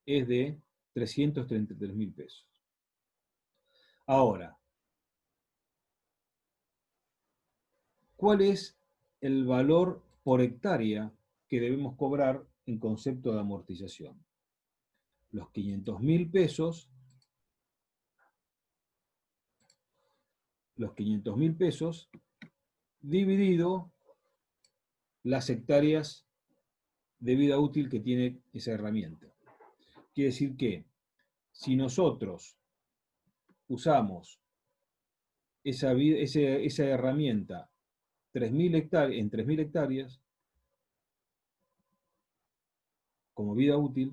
es de 333.000 pesos. Ahora, ¿cuál es el valor por hectárea que debemos cobrar en concepto de amortización? Los 500.000 pesos, dividido las hectáreas de vida útil que tiene esa herramienta. Quiere decir que si nosotros usamos esa herramienta en 3.000 hectáreas como vida útil,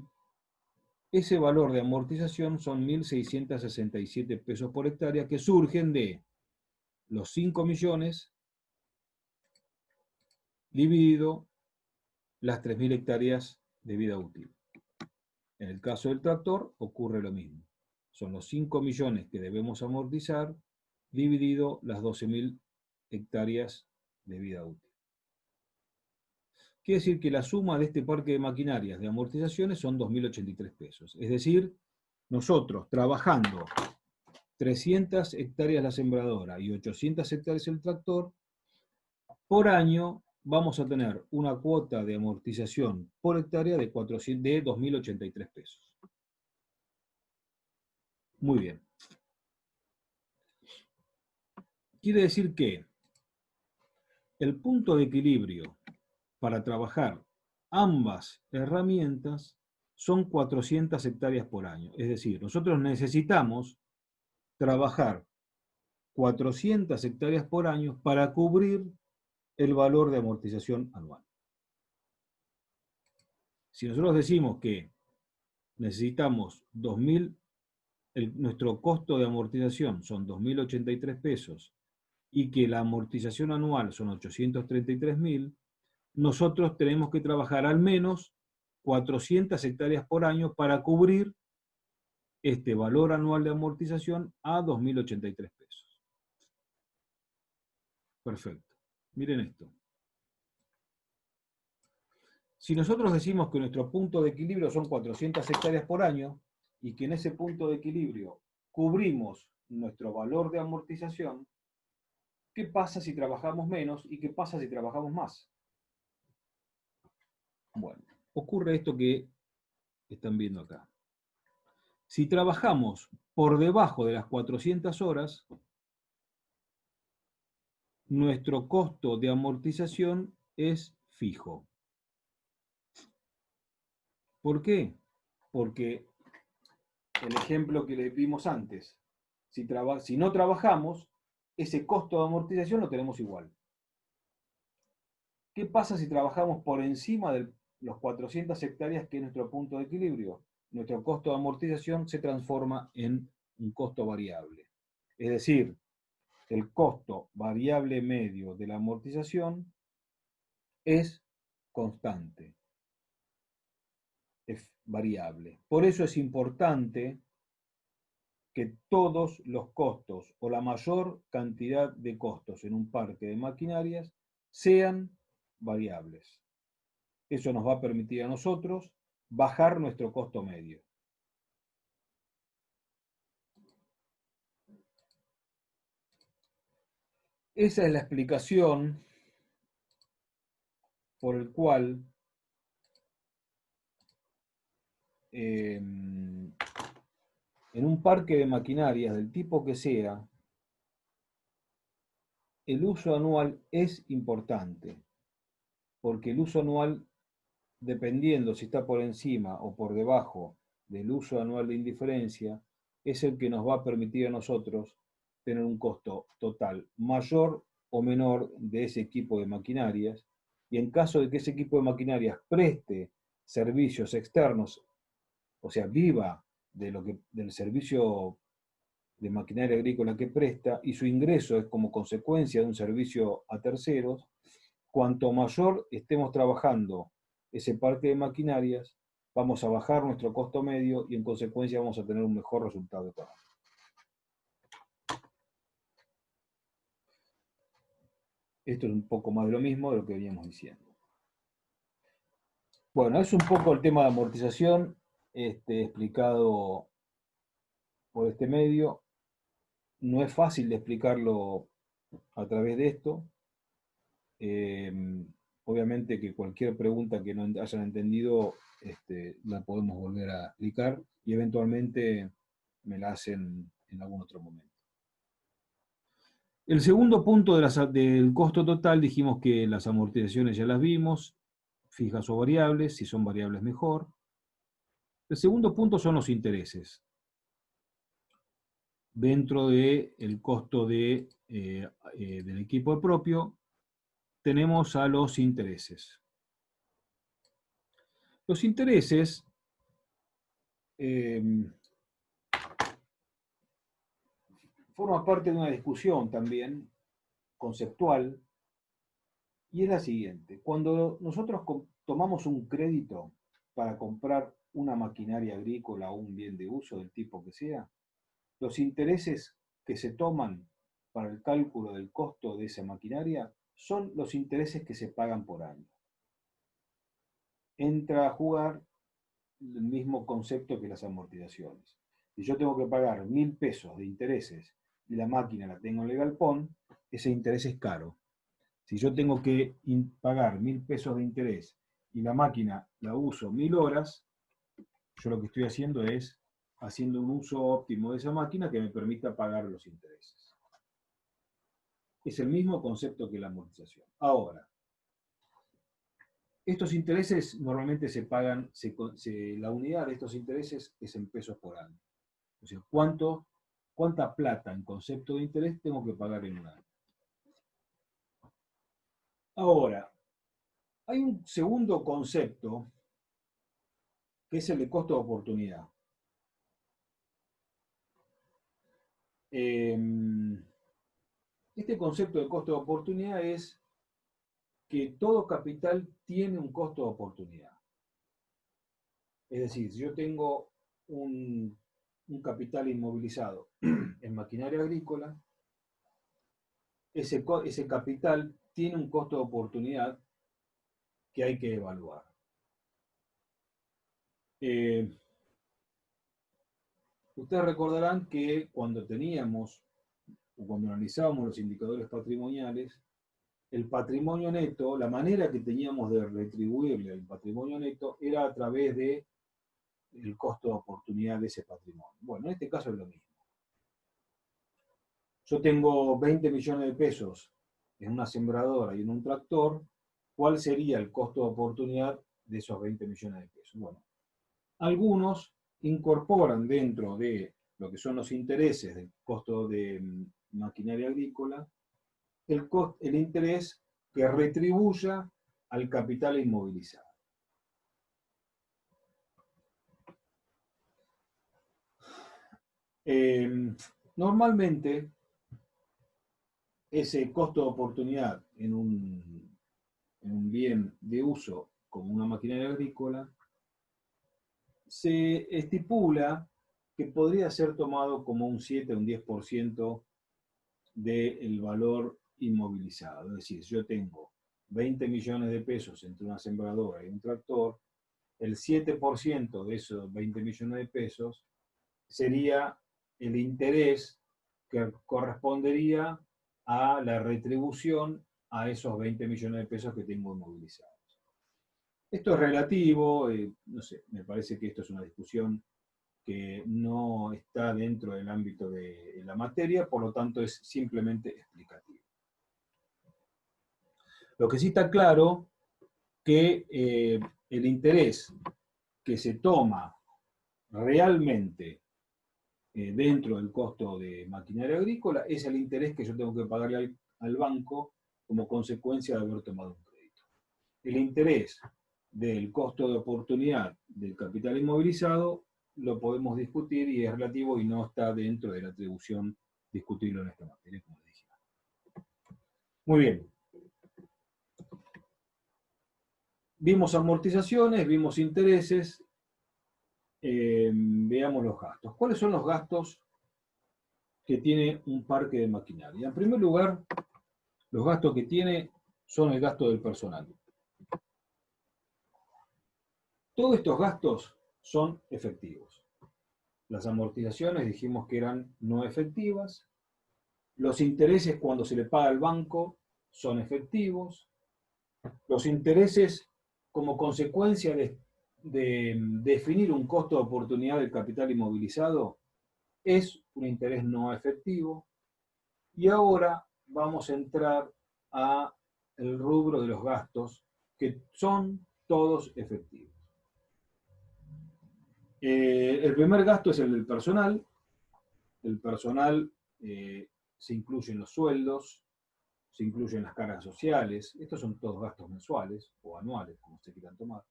ese valor de amortización son 1.667 pesos por hectárea que surgen de los 5 millones dividido las 3.000 hectáreas de vida útil. En el caso del tractor ocurre lo mismo. Son los 5 millones que debemos amortizar dividido las 12.000 hectáreas de vida útil. Quiere decir que la suma de este parque de maquinarias de amortizaciones son 2.083 pesos. Es decir, nosotros trabajando 300 hectáreas la sembradora y 800 hectáreas el tractor, por año vamos a tener una cuota de amortización por hectárea de 2.083 pesos. Muy bien. Quiere decir que el punto de equilibrio para trabajar ambas herramientas son 400 hectáreas por año. Es decir, nosotros necesitamos trabajar 400 hectáreas por año para cubrir el valor de amortización anual. Si nosotros decimos que necesitamos 2.000, nuestro costo de amortización son 2.083 pesos y que la amortización anual son 833.000, nosotros tenemos que trabajar al menos 400 hectáreas por año para cubrir este valor anual de amortización a 2.083 pesos. Perfecto. Miren esto. Si nosotros decimos que nuestro punto de equilibrio son 400 hectáreas por año y que en ese punto de equilibrio cubrimos nuestro valor de amortización, ¿qué pasa si trabajamos menos y qué pasa si trabajamos más? Bueno, ocurre esto que están viendo acá. Si trabajamos por debajo de las 400 horas, nuestro costo de amortización es fijo. ¿Por qué? Porque el ejemplo que les vimos antes, si no trabajamos, ese costo de amortización lo tenemos igual. ¿Qué pasa si trabajamos por encima de los 400 hectáreas, que es nuestro punto de equilibrio? Nuestro costo de amortización se transforma en un costo variable. Es decir, el costo variable medio de la amortización es constante, es variable. Por eso es importante que todos los costos o la mayor cantidad de costos en un parque de maquinarias sean variables. Eso nos va a permitir a nosotros bajar nuestro costo medio. Esa es la explicación por el cual en un parque de maquinarias del tipo que sea, el uso anual es importante, porque el uso anual, dependiendo si está por encima o por debajo del uso anual de indiferencia, es el que nos va a permitir a nosotros tener un costo total mayor o menor de ese equipo de maquinarias, y en caso de que ese equipo de maquinarias preste servicios externos, o sea, viva del servicio de maquinaria agrícola que presta, y su ingreso es como consecuencia de un servicio a terceros, cuanto mayor estemos trabajando ese parque de maquinarias, vamos a bajar nuestro costo medio y en consecuencia vamos a tener un mejor resultado económico. Esto es un poco más de lo mismo de lo que veníamos diciendo. Bueno, es un poco el tema de amortización explicado por este medio. No es fácil de explicarlo a través de esto. Obviamente que cualquier pregunta que no hayan entendido la podemos volver a explicar y eventualmente me la hacen en algún otro momento. El segundo punto del costo total, dijimos que las amortizaciones ya las vimos, fijas o variables, si son variables mejor. El segundo punto son los intereses. Dentro del costo del equipo propio, tenemos a los intereses. Los intereses forman parte de una discusión también conceptual, y es la siguiente. Cuando nosotros tomamos un crédito para comprar una maquinaria agrícola o un bien de uso del tipo que sea, los intereses que se toman para el cálculo del costo de esa maquinaria son los intereses que se pagan por año. Entra a jugar el mismo concepto que las amortizaciones. Si yo tengo que pagar 1.000 pesos de intereses y la máquina la tengo en el galpón, ese interés es caro. Si yo tengo que pagar 1.000 pesos de interés y la máquina la uso 1.000 horas, yo lo que estoy haciendo es haciendo un uso óptimo de esa máquina que me permita pagar los intereses. Es el mismo concepto que la amortización. Ahora, estos intereses normalmente se pagan, la unidad de estos intereses es en pesos por año. O sea, ¿cuánta plata en concepto de interés tengo que pagar en un año? Ahora, hay un segundo concepto que es el de costo de oportunidad. Este concepto de costo de oportunidad es que todo capital tiene un costo de oportunidad. Es decir, si yo tengo un capital inmovilizado en maquinaria agrícola, ese capital tiene un costo de oportunidad que hay que evaluar. Ustedes recordarán que cuando teníamos o cuando analizábamos los indicadores patrimoniales, el patrimonio neto, la manera que teníamos de retribuirle el patrimonio neto era a través de el costo de oportunidad de ese patrimonio. Bueno, en este caso es lo mismo. Yo tengo 20 millones de pesos en una sembradora y en un tractor, ¿cuál sería el costo de oportunidad de esos 20 millones de pesos? Bueno, algunos incorporan dentro de lo que son los intereses del costo de maquinaria agrícola, el interés que retribuya al capital inmovilizado. Normalmente, ese costo de oportunidad en un bien de uso como una maquinaria agrícola se estipula que podría ser tomado como un 7 o un 10% del valor inmovilizado. Es decir, si yo tengo 20 millones de pesos entre una sembradora y un tractor, el 7% de esos 20 millones de pesos sería el interés que correspondería a la retribución a esos 20 millones de pesos que tengo inmovilizados. Esto es relativo, no sé, me parece que esto es una discusión que no está dentro del ámbito de la materia, por lo tanto es simplemente explicativo. Lo que sí está claro que el interés que se toma realmente dentro del costo de maquinaria agrícola es el interés que yo tengo que pagarle al banco como consecuencia de haber tomado un crédito. El interés del costo de oportunidad del capital inmovilizado lo podemos discutir y es relativo y no está dentro de la atribución discutible en esta materia, como dije. Muy bien. Vimos amortizaciones, vimos intereses, veamos los gastos. ¿Cuáles son los gastos que tiene un parque de maquinaria? En primer lugar, los gastos que tiene son el gasto del personal. Todos estos gastos son efectivos. Las amortizaciones dijimos que eran no efectivas. Los intereses cuando se le paga al banco son efectivos. Los intereses como consecuencia de definir un costo de oportunidad del capital inmovilizado es un interés no efectivo. Y ahora vamos a entrar a el rubro de los gastos que son todos efectivos. El primer gasto es el del personal. El personal se incluye en los sueldos, se incluyen las cargas sociales. Estos son todos gastos mensuales o anuales, como se quieran tomar.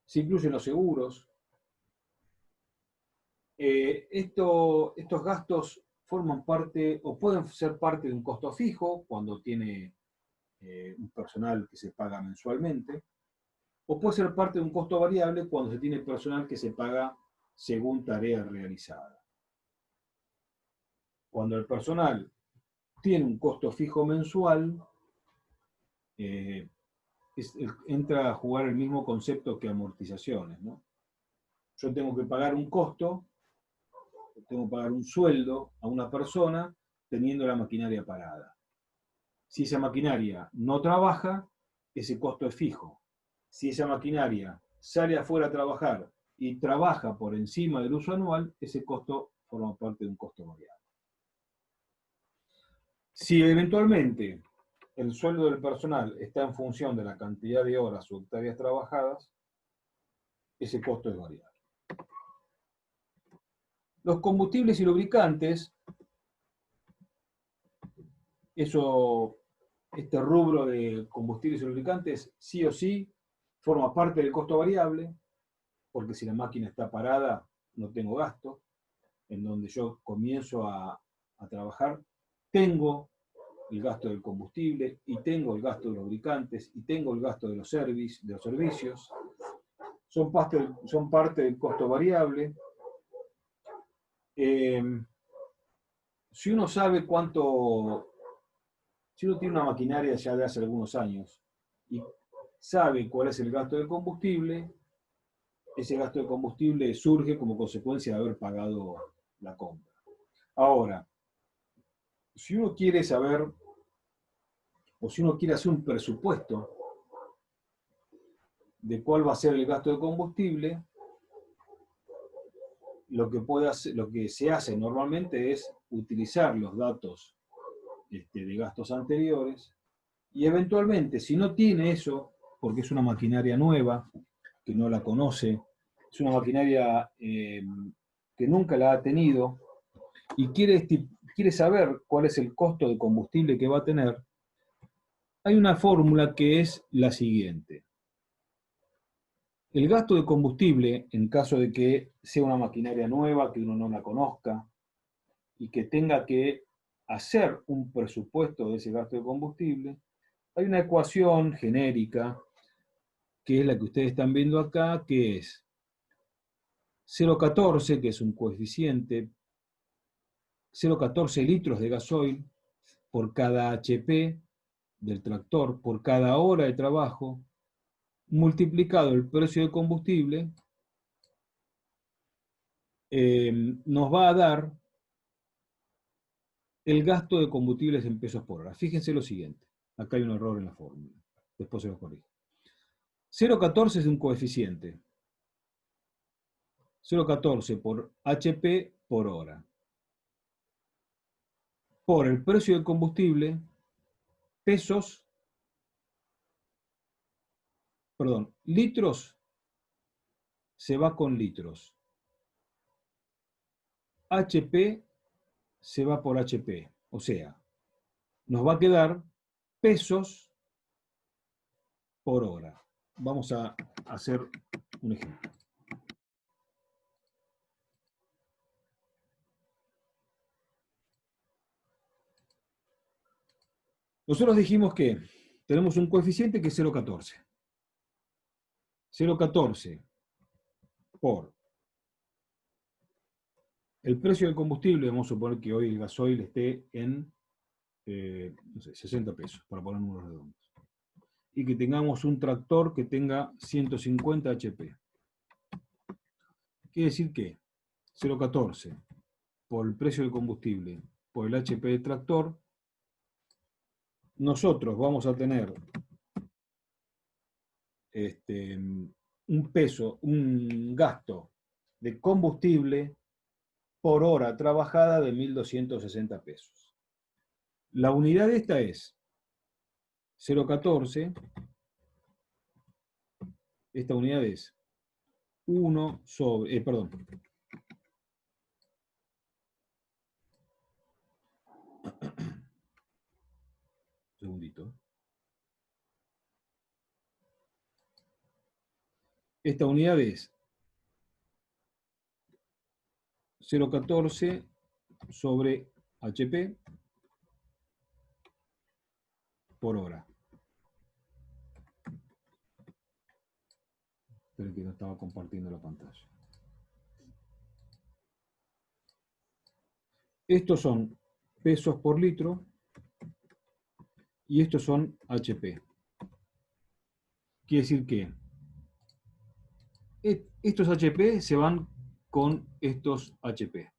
Se incluyen los seguros. Estos gastos forman parte o pueden ser parte de un costo fijo cuando tiene un personal que se paga mensualmente, o puede ser parte de un costo variable cuando se tiene personal que se paga según tarea realizada. Cuando el personal tiene un costo fijo mensual, entra a jugar el mismo concepto que amortizaciones, ¿no? Yo tengo que pagar un costo, tengo que pagar un sueldo a una persona teniendo la maquinaria parada. Si esa maquinaria no trabaja, ese costo es fijo. Si esa maquinaria sale afuera a trabajar y trabaja por encima del uso anual, ese costo forma parte de un costo variable. Si eventualmente el sueldo del personal está en función de la cantidad de horas o hectáreas trabajadas, ese costo es variable. Los combustibles y lubricantes, este rubro de combustibles y lubricantes, sí o sí, forma parte del costo variable, porque si la máquina está parada, no tengo gasto. En donde yo comienzo a trabajar, tengo el gasto del combustible, y tengo el gasto de los lubricantes, y tengo el gasto de los servicios. Son parte del costo variable. Si uno sabe si uno tiene una maquinaria ya de hace algunos años y sabe cuál es el gasto del combustible, ese gasto de combustible surge como consecuencia de haber pagado la compra. Ahora, si uno quiere saber o si uno quiere hacer un presupuesto de cuál va a ser el gasto de combustible, lo que se hace normalmente es utilizar los datos de gastos anteriores y eventualmente, si no tiene eso, porque es una maquinaria nueva, que no la conoce, es una maquinaria que nunca la ha tenido y quiere saber cuál es el costo de combustible que va a tener, hay una fórmula que es la siguiente. El gasto de combustible, en caso de que sea una maquinaria nueva, que uno no la conozca, y que tenga que hacer un presupuesto de ese gasto de combustible, hay una ecuación genérica, que es la que ustedes están viendo acá, que es 0,14, que es un coeficiente, 0,14 litros de gasoil por cada HP del tractor, por cada hora de trabajo, multiplicado el precio de combustible, nos va a dar el gasto de combustibles en pesos por hora. Fíjense lo siguiente, acá hay un error en la fórmula, después se lo corrijo. 0,14 es un coeficiente, 0,14 por HP por hora, por el precio del combustible, litros se va con litros, HP se va por HP, o sea, nos va a quedar pesos por hora. Vamos a hacer un ejemplo. Nosotros dijimos que tenemos un coeficiente que es 0,14. 0,14 por el precio del combustible, vamos a suponer que hoy el gasoil esté en no sé, 60 pesos, para poner números redondos. Y que tengamos un tractor que tenga 150 HP. Quiere decir que 0,14 por el precio del combustible por el HP del tractor, nosotros vamos a tener un gasto de combustible por hora trabajada de 1.260 pesos. La unidad esta es 0,14, esta unidad es 1 sobre, perdón, un segundito. Esta unidad es 0,14 sobre HP por hora. Espero que no estaba compartiendo la pantalla. Estos son pesos por litro y estos son HP. Quiere decir que estos HP se van con estos HP.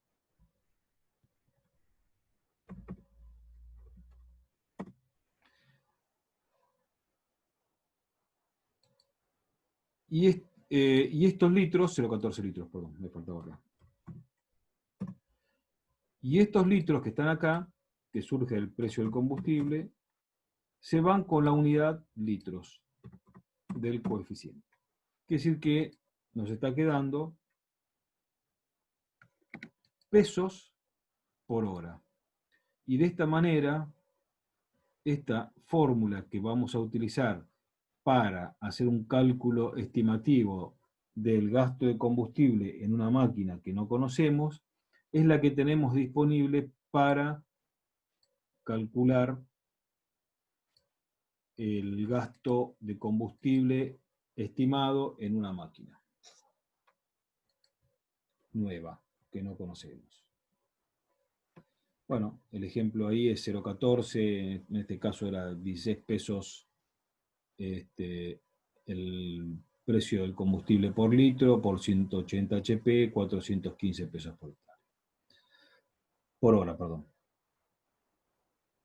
Y estos litros, 0,14 litros, perdón, me faltaba acá. Y estos litros que están acá, que surge del precio del combustible, se van con la unidad litros del coeficiente. Quiere decir que nos está quedando pesos por hora. Y de esta manera, esta fórmula que vamos a utilizar para hacer un cálculo estimativo del gasto de combustible en una máquina que no conocemos, es la que tenemos disponible para calcular el gasto de combustible estimado en una máquina nueva que no conocemos. Bueno, el ejemplo ahí es 0,14, en este caso era 16 pesos el precio del combustible por litro, por 180 HP, 415 pesos por hora, perdón.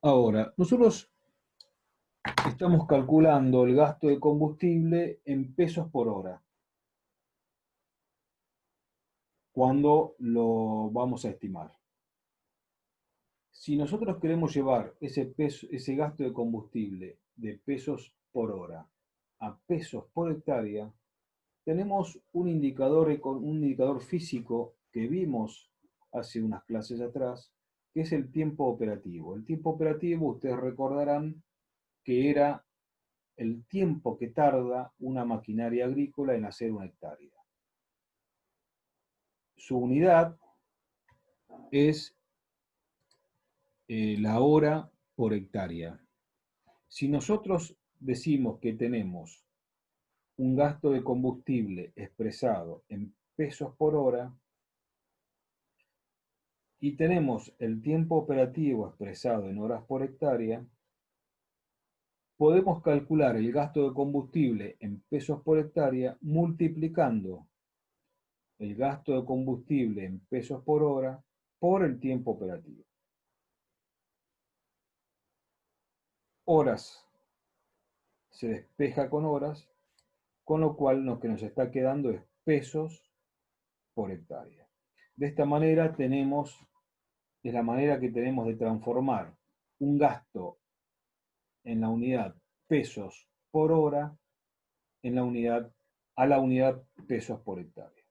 Ahora, nosotros estamos calculando el gasto de combustible en pesos por hora, cuando lo vamos a estimar. Si nosotros queremos llevar ese gasto de combustible de pesos por hora a pesos por hectárea, tenemos un indicador físico que vimos hace unas clases atrás, que es el tiempo operativo. El tiempo operativo, ustedes recordarán que era el tiempo que tarda una maquinaria agrícola en hacer una hectárea. Su unidad es la hora por hectárea. Si nosotros decimos que tenemos un gasto de combustible expresado en pesos por hora y tenemos el tiempo operativo expresado en horas por hectárea, podemos calcular el gasto de combustible en pesos por hectárea multiplicando el gasto de combustible en pesos por hora por el tiempo operativo. Horas se despeja con horas, con lo cual lo que nos está quedando es pesos por hectárea. De esta manera es la manera que tenemos de transformar un gasto en la unidad pesos por hora a la unidad pesos por hectárea.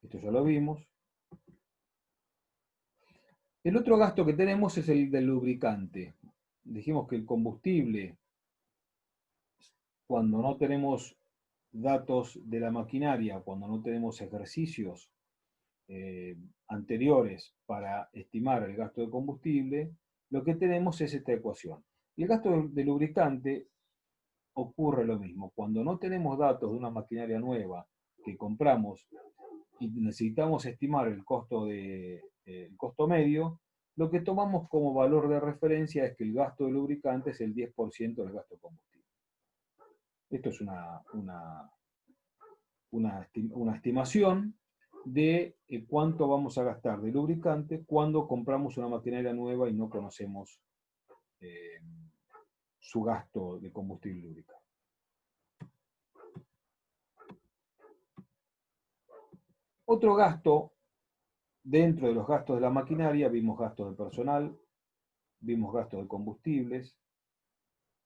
Esto ya lo vimos. El otro gasto que tenemos es el del lubricante. Dijimos que el combustible, cuando no tenemos datos de la maquinaria, cuando no tenemos ejercicios anteriores para estimar el gasto de combustible, lo que tenemos es esta ecuación. Y el gasto de lubricante ocurre lo mismo. Cuando no tenemos datos de una maquinaria nueva que compramos y necesitamos estimar el costo medio, lo que tomamos como valor de referencia es que el gasto de lubricante es el 10% del gasto de combustible. Esto es una estimación de cuánto vamos a gastar de lubricante cuando compramos una maquinaria nueva y no conocemos su gasto de combustible lubricante. Otro gasto, dentro de los gastos de la maquinaria, vimos gastos de personal, vimos gastos de combustibles.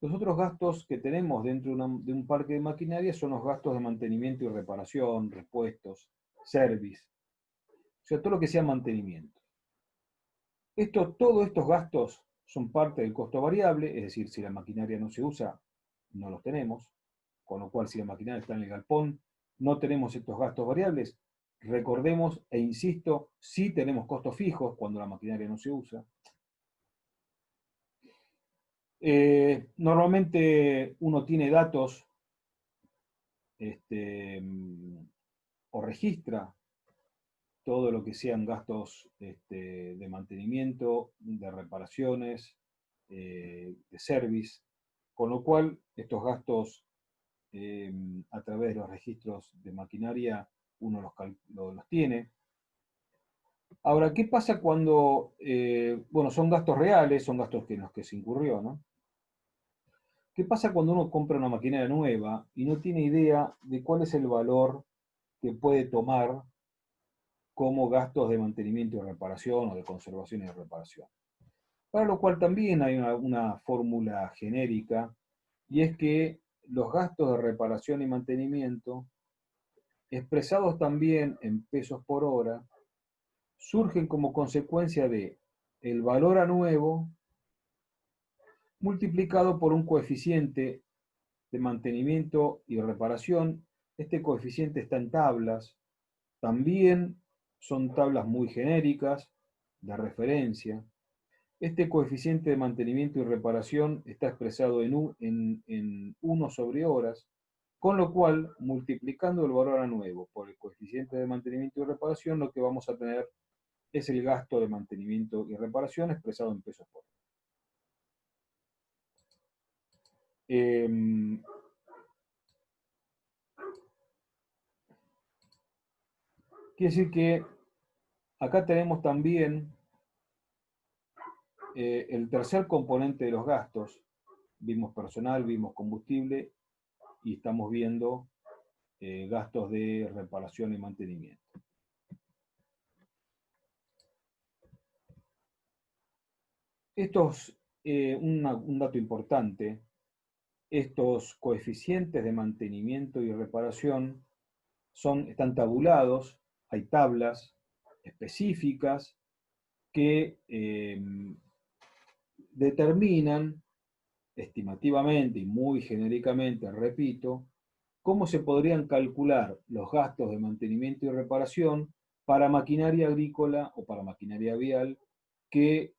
Los otros gastos que tenemos dentro de un parque de maquinaria son los gastos de mantenimiento y reparación, repuestos, service, o sea, todo lo que sea mantenimiento. Todos estos gastos son parte del costo variable, es decir, si la maquinaria no se usa, no los tenemos, con lo cual si la maquinaria está en el galpón, no tenemos estos gastos variables. Recordemos, e insisto, sí tenemos costos fijos cuando la maquinaria no se usa. Normalmente uno tiene datos o registra todo lo que sean gastos de mantenimiento, de reparaciones, de service, con lo cual estos gastos a través de los registros de maquinaria uno los tiene. Ahora, ¿qué pasa cuando, bueno, son gastos reales, son gastos en los que se incurrió, ¿no? ¿Qué pasa cuando uno compra una maquinaria nueva y no tiene idea de cuál es el valor que puede tomar como gastos de mantenimiento y reparación o de conservación y reparación? Para lo cual también hay una fórmula genérica, y es que los gastos de reparación y mantenimiento, expresados también en pesos por hora, surgen como consecuencia de el valor a nuevo multiplicado por un coeficiente de mantenimiento y reparación. Este coeficiente está en tablas, también son tablas muy genéricas de referencia. Este coeficiente de mantenimiento y reparación está expresado en 1 sobre horas, con lo cual, multiplicando el valor a nuevo por el coeficiente de mantenimiento y reparación, lo que vamos a tener es el gasto de mantenimiento y reparación expresado en pesos por hora. Quiere decir que acá tenemos también el tercer componente de los gastos, vimos personal, vimos combustible y estamos viendo gastos de reparación y mantenimiento. Un dato importante, estos coeficientes de mantenimiento y reparación están tabulados, hay tablas específicas que determinan estimativamente y muy genéricamente, repito, cómo se podrían calcular los gastos de mantenimiento y reparación para maquinaria agrícola o para maquinaria vial que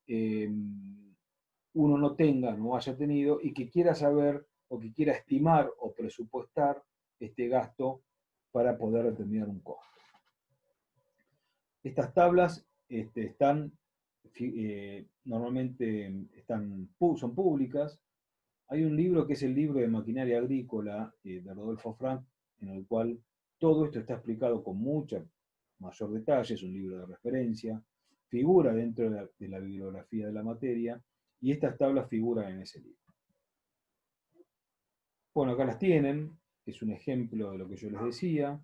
uno no tenga, no haya tenido y que quiera saber o que quiera estimar o presupuestar este gasto para poder determinar un costo. Estas tablas normalmente son públicas. Hay un libro que es el libro de maquinaria agrícola de Rodolfo Frank, en el cual todo esto está explicado con mucho mayor detalle, es un libro de referencia, figura dentro de la bibliografía de la materia, y estas tablas figuran en ese libro. Bueno, acá las tienen, es un ejemplo de lo que yo les decía.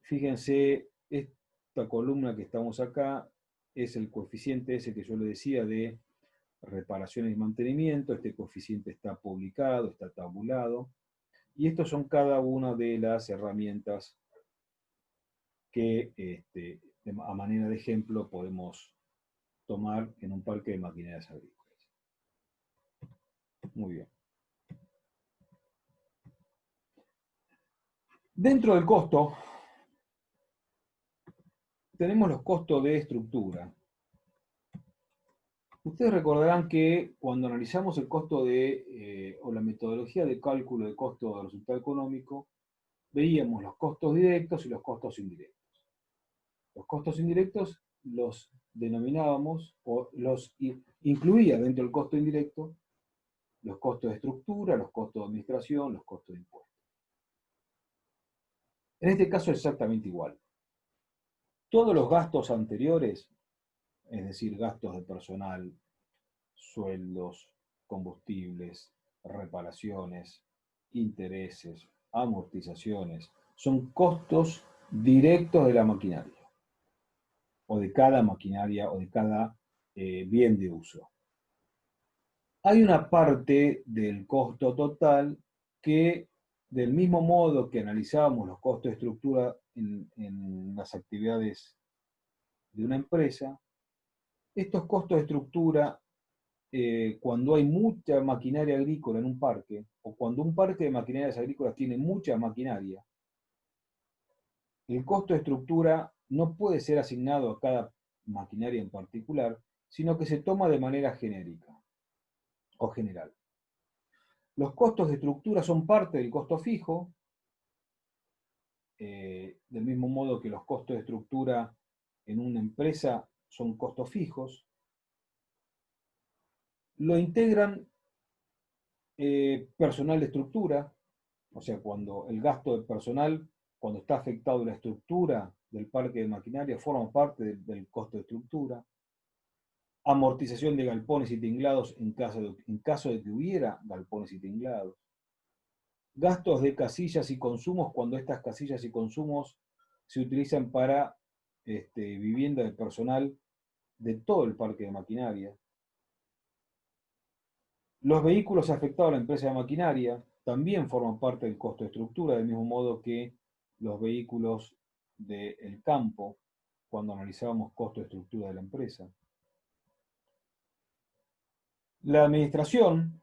Fíjense, esta columna que estamos acá es el coeficiente ese que yo les decía de reparaciones y mantenimiento. Este coeficiente está publicado, está tabulado, y estos son cada una de las herramientas que a manera de ejemplo podemos tomar en un parque de maquinarias agrícolas. Muy bien. Dentro del costo tenemos los costos de estructura. Ustedes recordarán que cuando analizamos el costo o la metodología de cálculo de costo de resultado económico, veíamos los costos directos y los costos indirectos. Los costos indirectos los denominábamos, o los incluía dentro del costo indirecto, los costos de estructura, los costos de administración, los costos de impuestos. En este caso es exactamente igual. Todos los gastos anteriores, es decir, gastos de personal, sueldos, combustibles, reparaciones, intereses, amortizaciones, son costos directos de la maquinaria, o de cada maquinaria, o de cada bien de uso. Hay una parte del costo total que, del mismo modo que analizábamos los costos de estructura en las actividades de una empresa, estos costos de estructura, cuando hay mucha maquinaria agrícola en un parque, o cuando un parque de maquinarias agrícolas tiene mucha maquinaria, el costo de estructura no puede ser asignado a cada maquinaria en particular, sino que se toma de manera genérica o general. Los costos de estructura son parte del costo fijo, del mismo modo que los costos de estructura en una empresa son costos fijos. Lo integran personal de estructura, o sea, cuando el gasto de personal, cuando está afectado la estructura del parque de maquinaria, forma parte del costo de estructura. Amortización de galpones y tinglados en caso de que hubiera galpones y tinglados. Gastos de casillas y consumos cuando estas casillas y consumos se utilizan para vivienda de personal de todo el parque de maquinaria. Los vehículos afectados a la empresa de maquinaria también forman parte del costo de estructura, del mismo modo que los vehículos del campo, cuando analizábamos costo de estructura de la empresa. La administración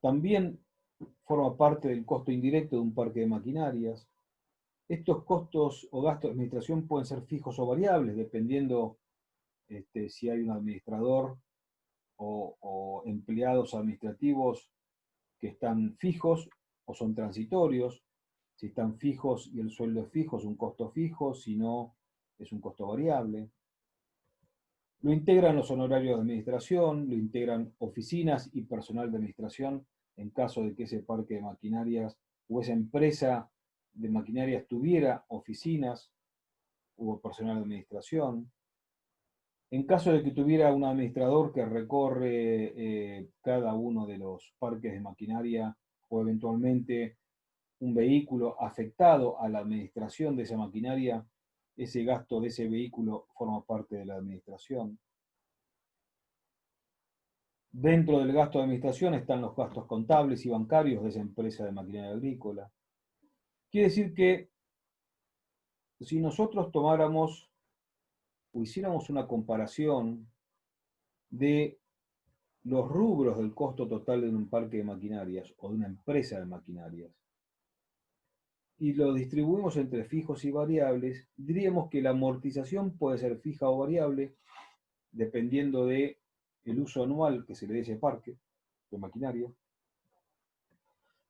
también forma parte del costo indirecto de un parque de maquinarias. Estos costos o gastos de administración pueden ser fijos o variables, dependiendo si hay un administrador o empleados administrativos que están fijos o son transitorios. Si están fijos y el sueldo es fijo, es un costo fijo, si no, es un costo variable. Lo integran los honorarios de administración, lo integran oficinas y personal de administración en caso de que ese parque de maquinarias o esa empresa de maquinarias tuviera oficinas o personal de administración. En caso de que tuviera un administrador que recorre cada uno de los parques de maquinaria o eventualmente un vehículo afectado a la administración de esa maquinaria, ese gasto de ese vehículo forma parte de la administración. Dentro del gasto de administración están los gastos contables y bancarios de esa empresa de maquinaria agrícola. Quiere decir que si nosotros tomáramos o hiciéramos una comparación de los rubros del costo total de un parque de maquinarias o de una empresa de maquinarias y lo distribuimos entre fijos y variables, diríamos que la amortización puede ser fija o variable dependiendo de el uso anual que se le dé a ese parque de maquinaria.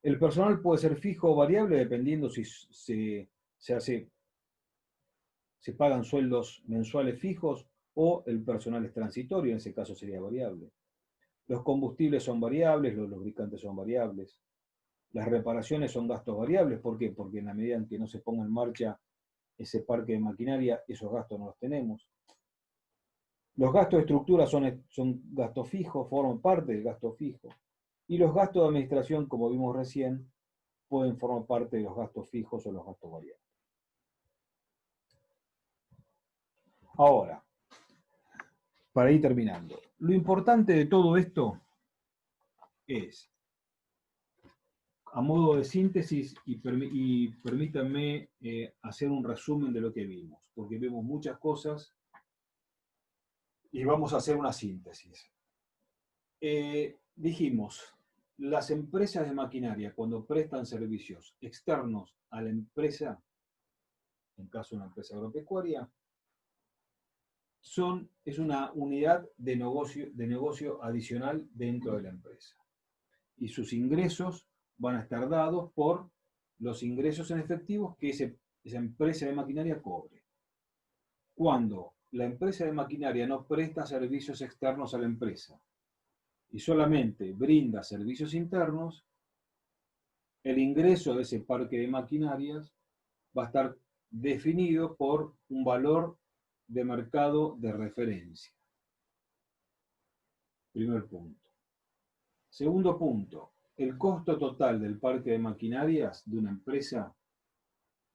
El personal puede ser fijo o variable dependiendo si se pagan sueldos mensuales fijos o el personal es transitorio, en ese caso sería variable. Los combustibles son variables, los lubricantes son variables. Las reparaciones son gastos variables. ¿Por qué? Porque en la medida en que no se ponga en marcha ese parque de maquinaria, esos gastos no los tenemos. Los gastos de estructura son gastos fijos, forman parte del gasto fijo. Y los gastos de administración, como vimos recién, pueden formar parte de los gastos fijos o los gastos variables. Ahora, para ir terminando, lo importante de todo esto es, a modo de síntesis, y permítanme hacer un resumen de lo que vimos, porque vemos muchas cosas y vamos a hacer una síntesis. Dijimos, las empresas de maquinaria, cuando prestan servicios externos a la empresa, en caso de una empresa agropecuaria, es una unidad de negocio adicional dentro de la empresa. Y sus ingresos van a estar dados por los ingresos en efectivo que esa empresa de maquinaria cobre. Cuando la empresa de maquinaria no presta servicios externos a la empresa y solamente brinda servicios internos, el ingreso de ese parque de maquinarias va a estar definido por un valor de mercado de referencia. Primer punto. Segundo punto, el costo total del parque de maquinarias de una empresa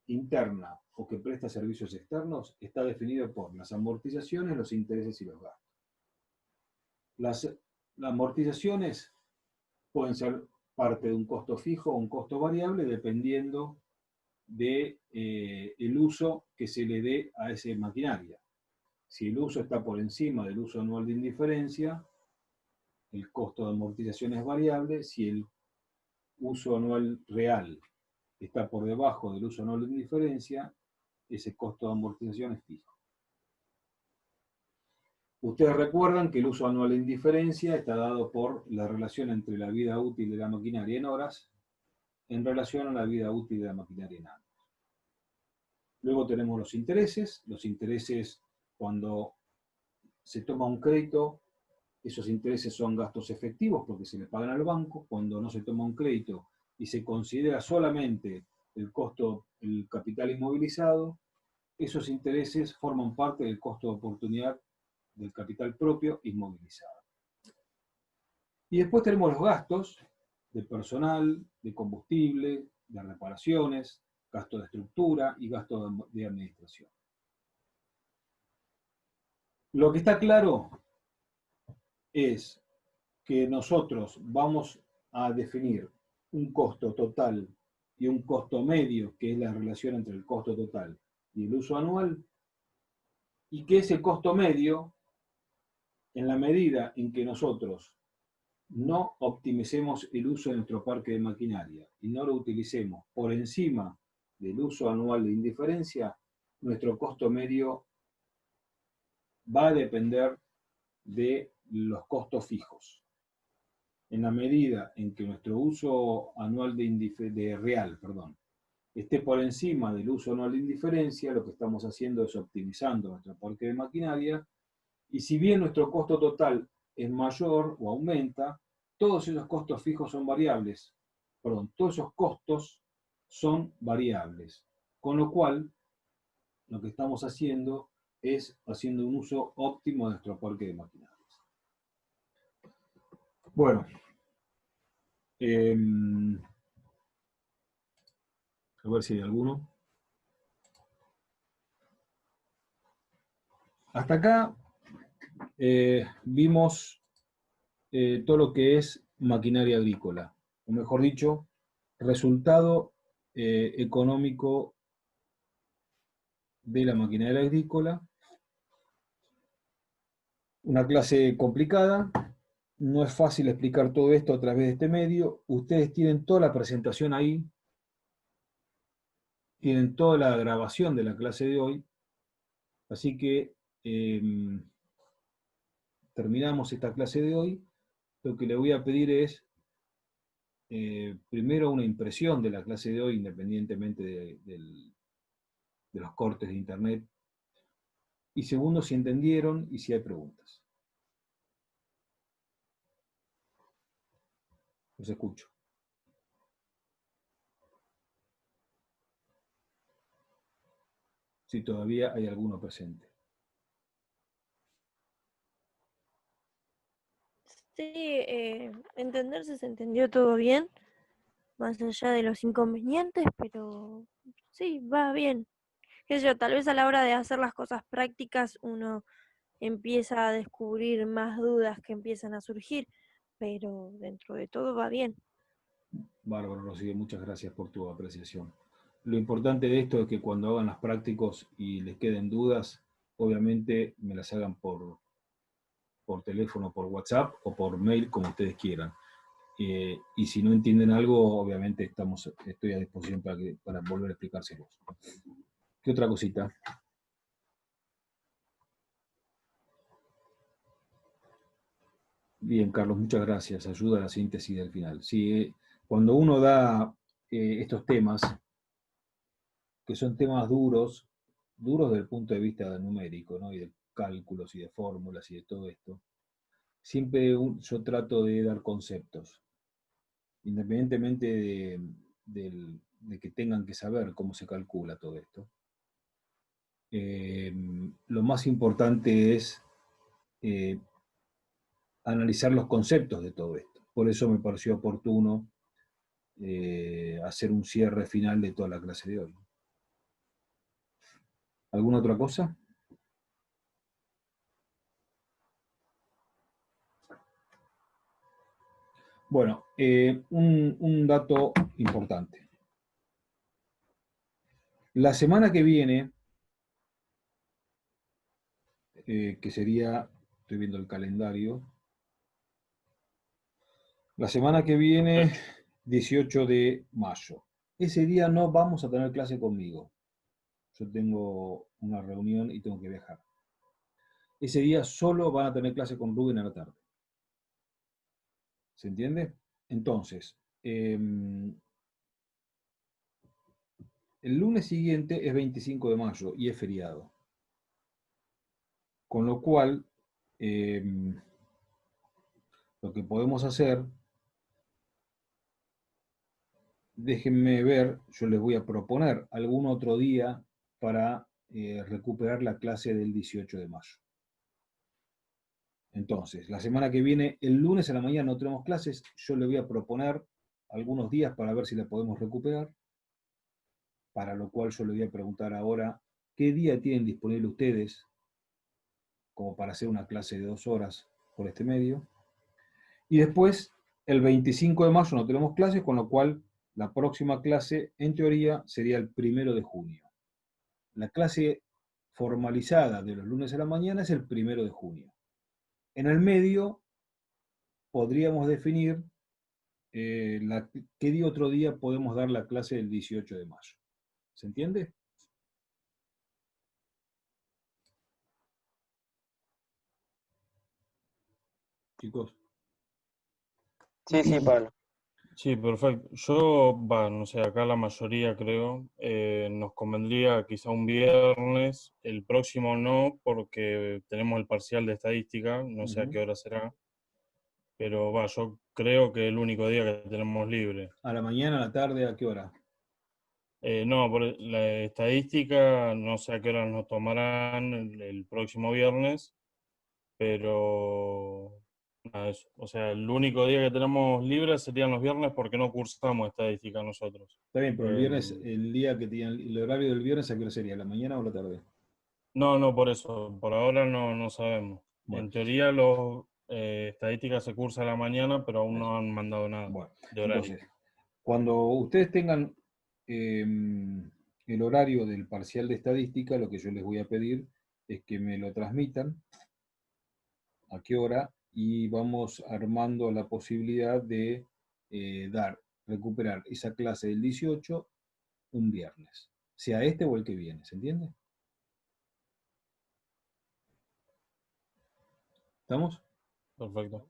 interna o que presta servicios externos está definido por las amortizaciones, los intereses y los gastos. Las amortizaciones pueden ser parte de un costo fijo o un costo variable dependiendo del uso que se le dé a esa maquinaria. Si el uso está por encima del uso anual de indiferencia, el costo de amortización es variable. Si el uso anual real está por debajo del uso anual de indiferencia, ese costo de amortización es fijo. Ustedes recuerdan que el uso anual de indiferencia está dado por la relación entre la vida útil de la maquinaria en horas en relación a la vida útil de la maquinaria en años. Luego tenemos los intereses. Los intereses, cuando se toma un crédito, esos intereses son gastos efectivos porque se le pagan al banco. Cuando no se toma un crédito y se considera solamente el costo, el capital inmovilizado, esos intereses forman parte del costo de oportunidad del capital propio inmovilizado. Y después tenemos los gastos de personal, de combustible, de reparaciones, gasto de estructura y gasto de administración. Lo que está claro es que nosotros vamos a definir un costo total y un costo medio, que es la relación entre el costo total y el uso anual, y que ese costo medio, en la medida en que nosotros no optimicemos el uso de nuestro parque de maquinaria y no lo utilicemos por encima del uso anual de indiferencia, nuestro costo medio va a depender de los costos fijos. En la medida en que nuestro uso anual esté por encima del uso anual de indiferencia, lo que estamos haciendo es optimizando nuestro parque de maquinaria, y si bien nuestro costo total es mayor o aumenta, todos esos costos fijos son variables. Todos esos costos son variables. Con lo cual, lo que estamos haciendo es haciendo un uso óptimo de nuestro parque de maquinarias. Bueno, a ver si hay alguno. Hasta acá vimos todo lo que es maquinaria agrícola, o mejor dicho, resultado económico de la maquinaria agrícola. Una clase complicada, no es fácil explicar todo esto a través de este medio. Ustedes tienen toda la presentación ahí, tienen toda la grabación de la clase de hoy, así que terminamos esta clase de hoy. Lo que le voy a pedir es primero una impresión de la clase de hoy, independientemente de los cortes de internet, y segundo, si entendieron y si hay preguntas. Los escucho. Si todavía hay alguno presente. Sí, entenderse se entendió todo bien, más allá de los inconvenientes, pero sí, va bien. Qué sé yo, tal vez a la hora de hacer las cosas prácticas uno empieza a descubrir más dudas que empiezan a surgir, pero dentro de todo va bien. Bárbaro, Rocío, muchas gracias por tu apreciación. Lo importante de esto es que cuando hagan las prácticos y les queden dudas, obviamente me las hagan por teléfono, por WhatsApp o por mail, como ustedes quieran. Y si no entienden algo, obviamente estoy a disposición para volver a explicárselos. ¿Qué otra cosita? Bien, Carlos, muchas gracias. Ayuda a la síntesis del final. Sí, cuando uno da estos temas, que son temas duros desde el punto de vista numérico, ¿no? Y de cálculos y de fórmulas y de todo esto, siempre yo trato de dar conceptos, independientemente de que tengan que saber cómo se calcula todo esto. Lo más importante es analizar los conceptos de todo esto. Por eso me pareció oportuno hacer un cierre final de toda la clase de hoy. ¿Alguna otra cosa? Bueno, un dato importante. La semana que viene, que sería, estoy viendo el calendario, la semana que viene, 18 de mayo. Ese día no vamos a tener clase conmigo. Yo tengo una reunión y tengo que viajar. Ese día solo van a tener clase con Rubén a la tarde. ¿Se entiende? Entonces, el lunes siguiente es 25 de mayo y es feriado. Con lo cual, lo que podemos hacer, déjenme ver, yo les voy a proponer algún otro día para recuperar la clase del 18 de mayo. Entonces, la semana que viene, el lunes a la mañana no tenemos clases, yo les voy a proponer algunos días para ver si la podemos recuperar, para lo cual yo les voy a preguntar ahora qué día tienen disponible ustedes como para hacer una clase de 2 horas por este medio. Y después, el 25 de mayo no tenemos clases, con lo cual la próxima clase, en teoría, sería el 1 de junio. La clase formalizada de los lunes a la mañana es el 1 de junio. En el medio, podríamos definir qué día otro día podemos dar la clase del 18 de mayo. ¿Se entiende? Chicos. Sí, Pablo. Sí, perfecto. Yo, no sé, acá la mayoría creo, nos convendría quizá un viernes, el próximo no, porque tenemos el parcial de estadística, no sé a qué hora será, pero yo creo que el único día que tenemos libre. ¿A la mañana, a la tarde, a qué hora? No, por la estadística, no sé a qué hora nos tomarán el próximo viernes, pero nada, eso. O sea, el único día que tenemos libre serían los viernes porque no cursamos estadística nosotros. Está bien, pero el viernes, Eh, el día que tienen, el horario del viernes, ¿a qué hora sería? ¿La mañana o la tarde? no, por eso, por ahora no sabemos. Bueno, En teoría, los estadísticas se cursa a la mañana, pero aún eso. no han mandado nada Bueno, de horario. entonces, cuando ustedes tengan el horario del parcial de estadística, lo que yo les voy a pedir es que me lo transmitan, a qué hora, y vamos armando la posibilidad de recuperar esa clase del 18 un viernes, sea este o el que viene, ¿se entiende? ¿Estamos? Perfecto.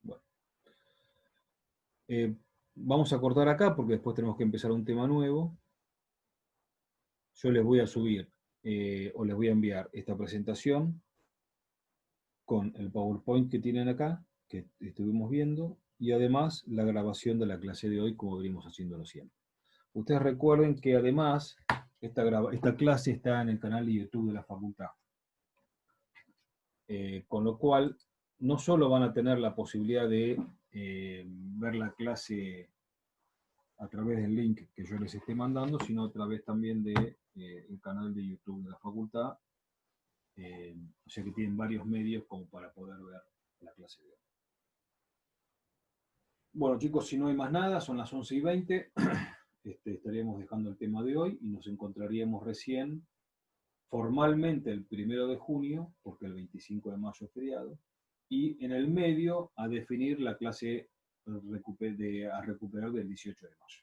Bueno. Vamos a cortar acá porque después tenemos que empezar un tema nuevo. Yo les voy a subir o les voy a enviar esta presentación con el PowerPoint que tienen acá, que estuvimos viendo, y además la grabación de la clase de hoy, como venimos haciéndolo siempre. Ustedes recuerden que además esta clase está en el canal de YouTube de la facultad. Con lo cual, no solo van a tener la posibilidad de ver la clase a través del link que yo les esté mandando, sino a través también de el canal de YouTube de la facultad, o sea que tienen varios medios como para poder ver la clase de hoy. Bueno chicos, si no hay más nada, son las 11:20, estaríamos dejando el tema de hoy y nos encontraríamos recién formalmente el 1 de junio, porque el 25 de mayo es feriado, y en el medio a definir la clase a recuperar del 18 de mayo.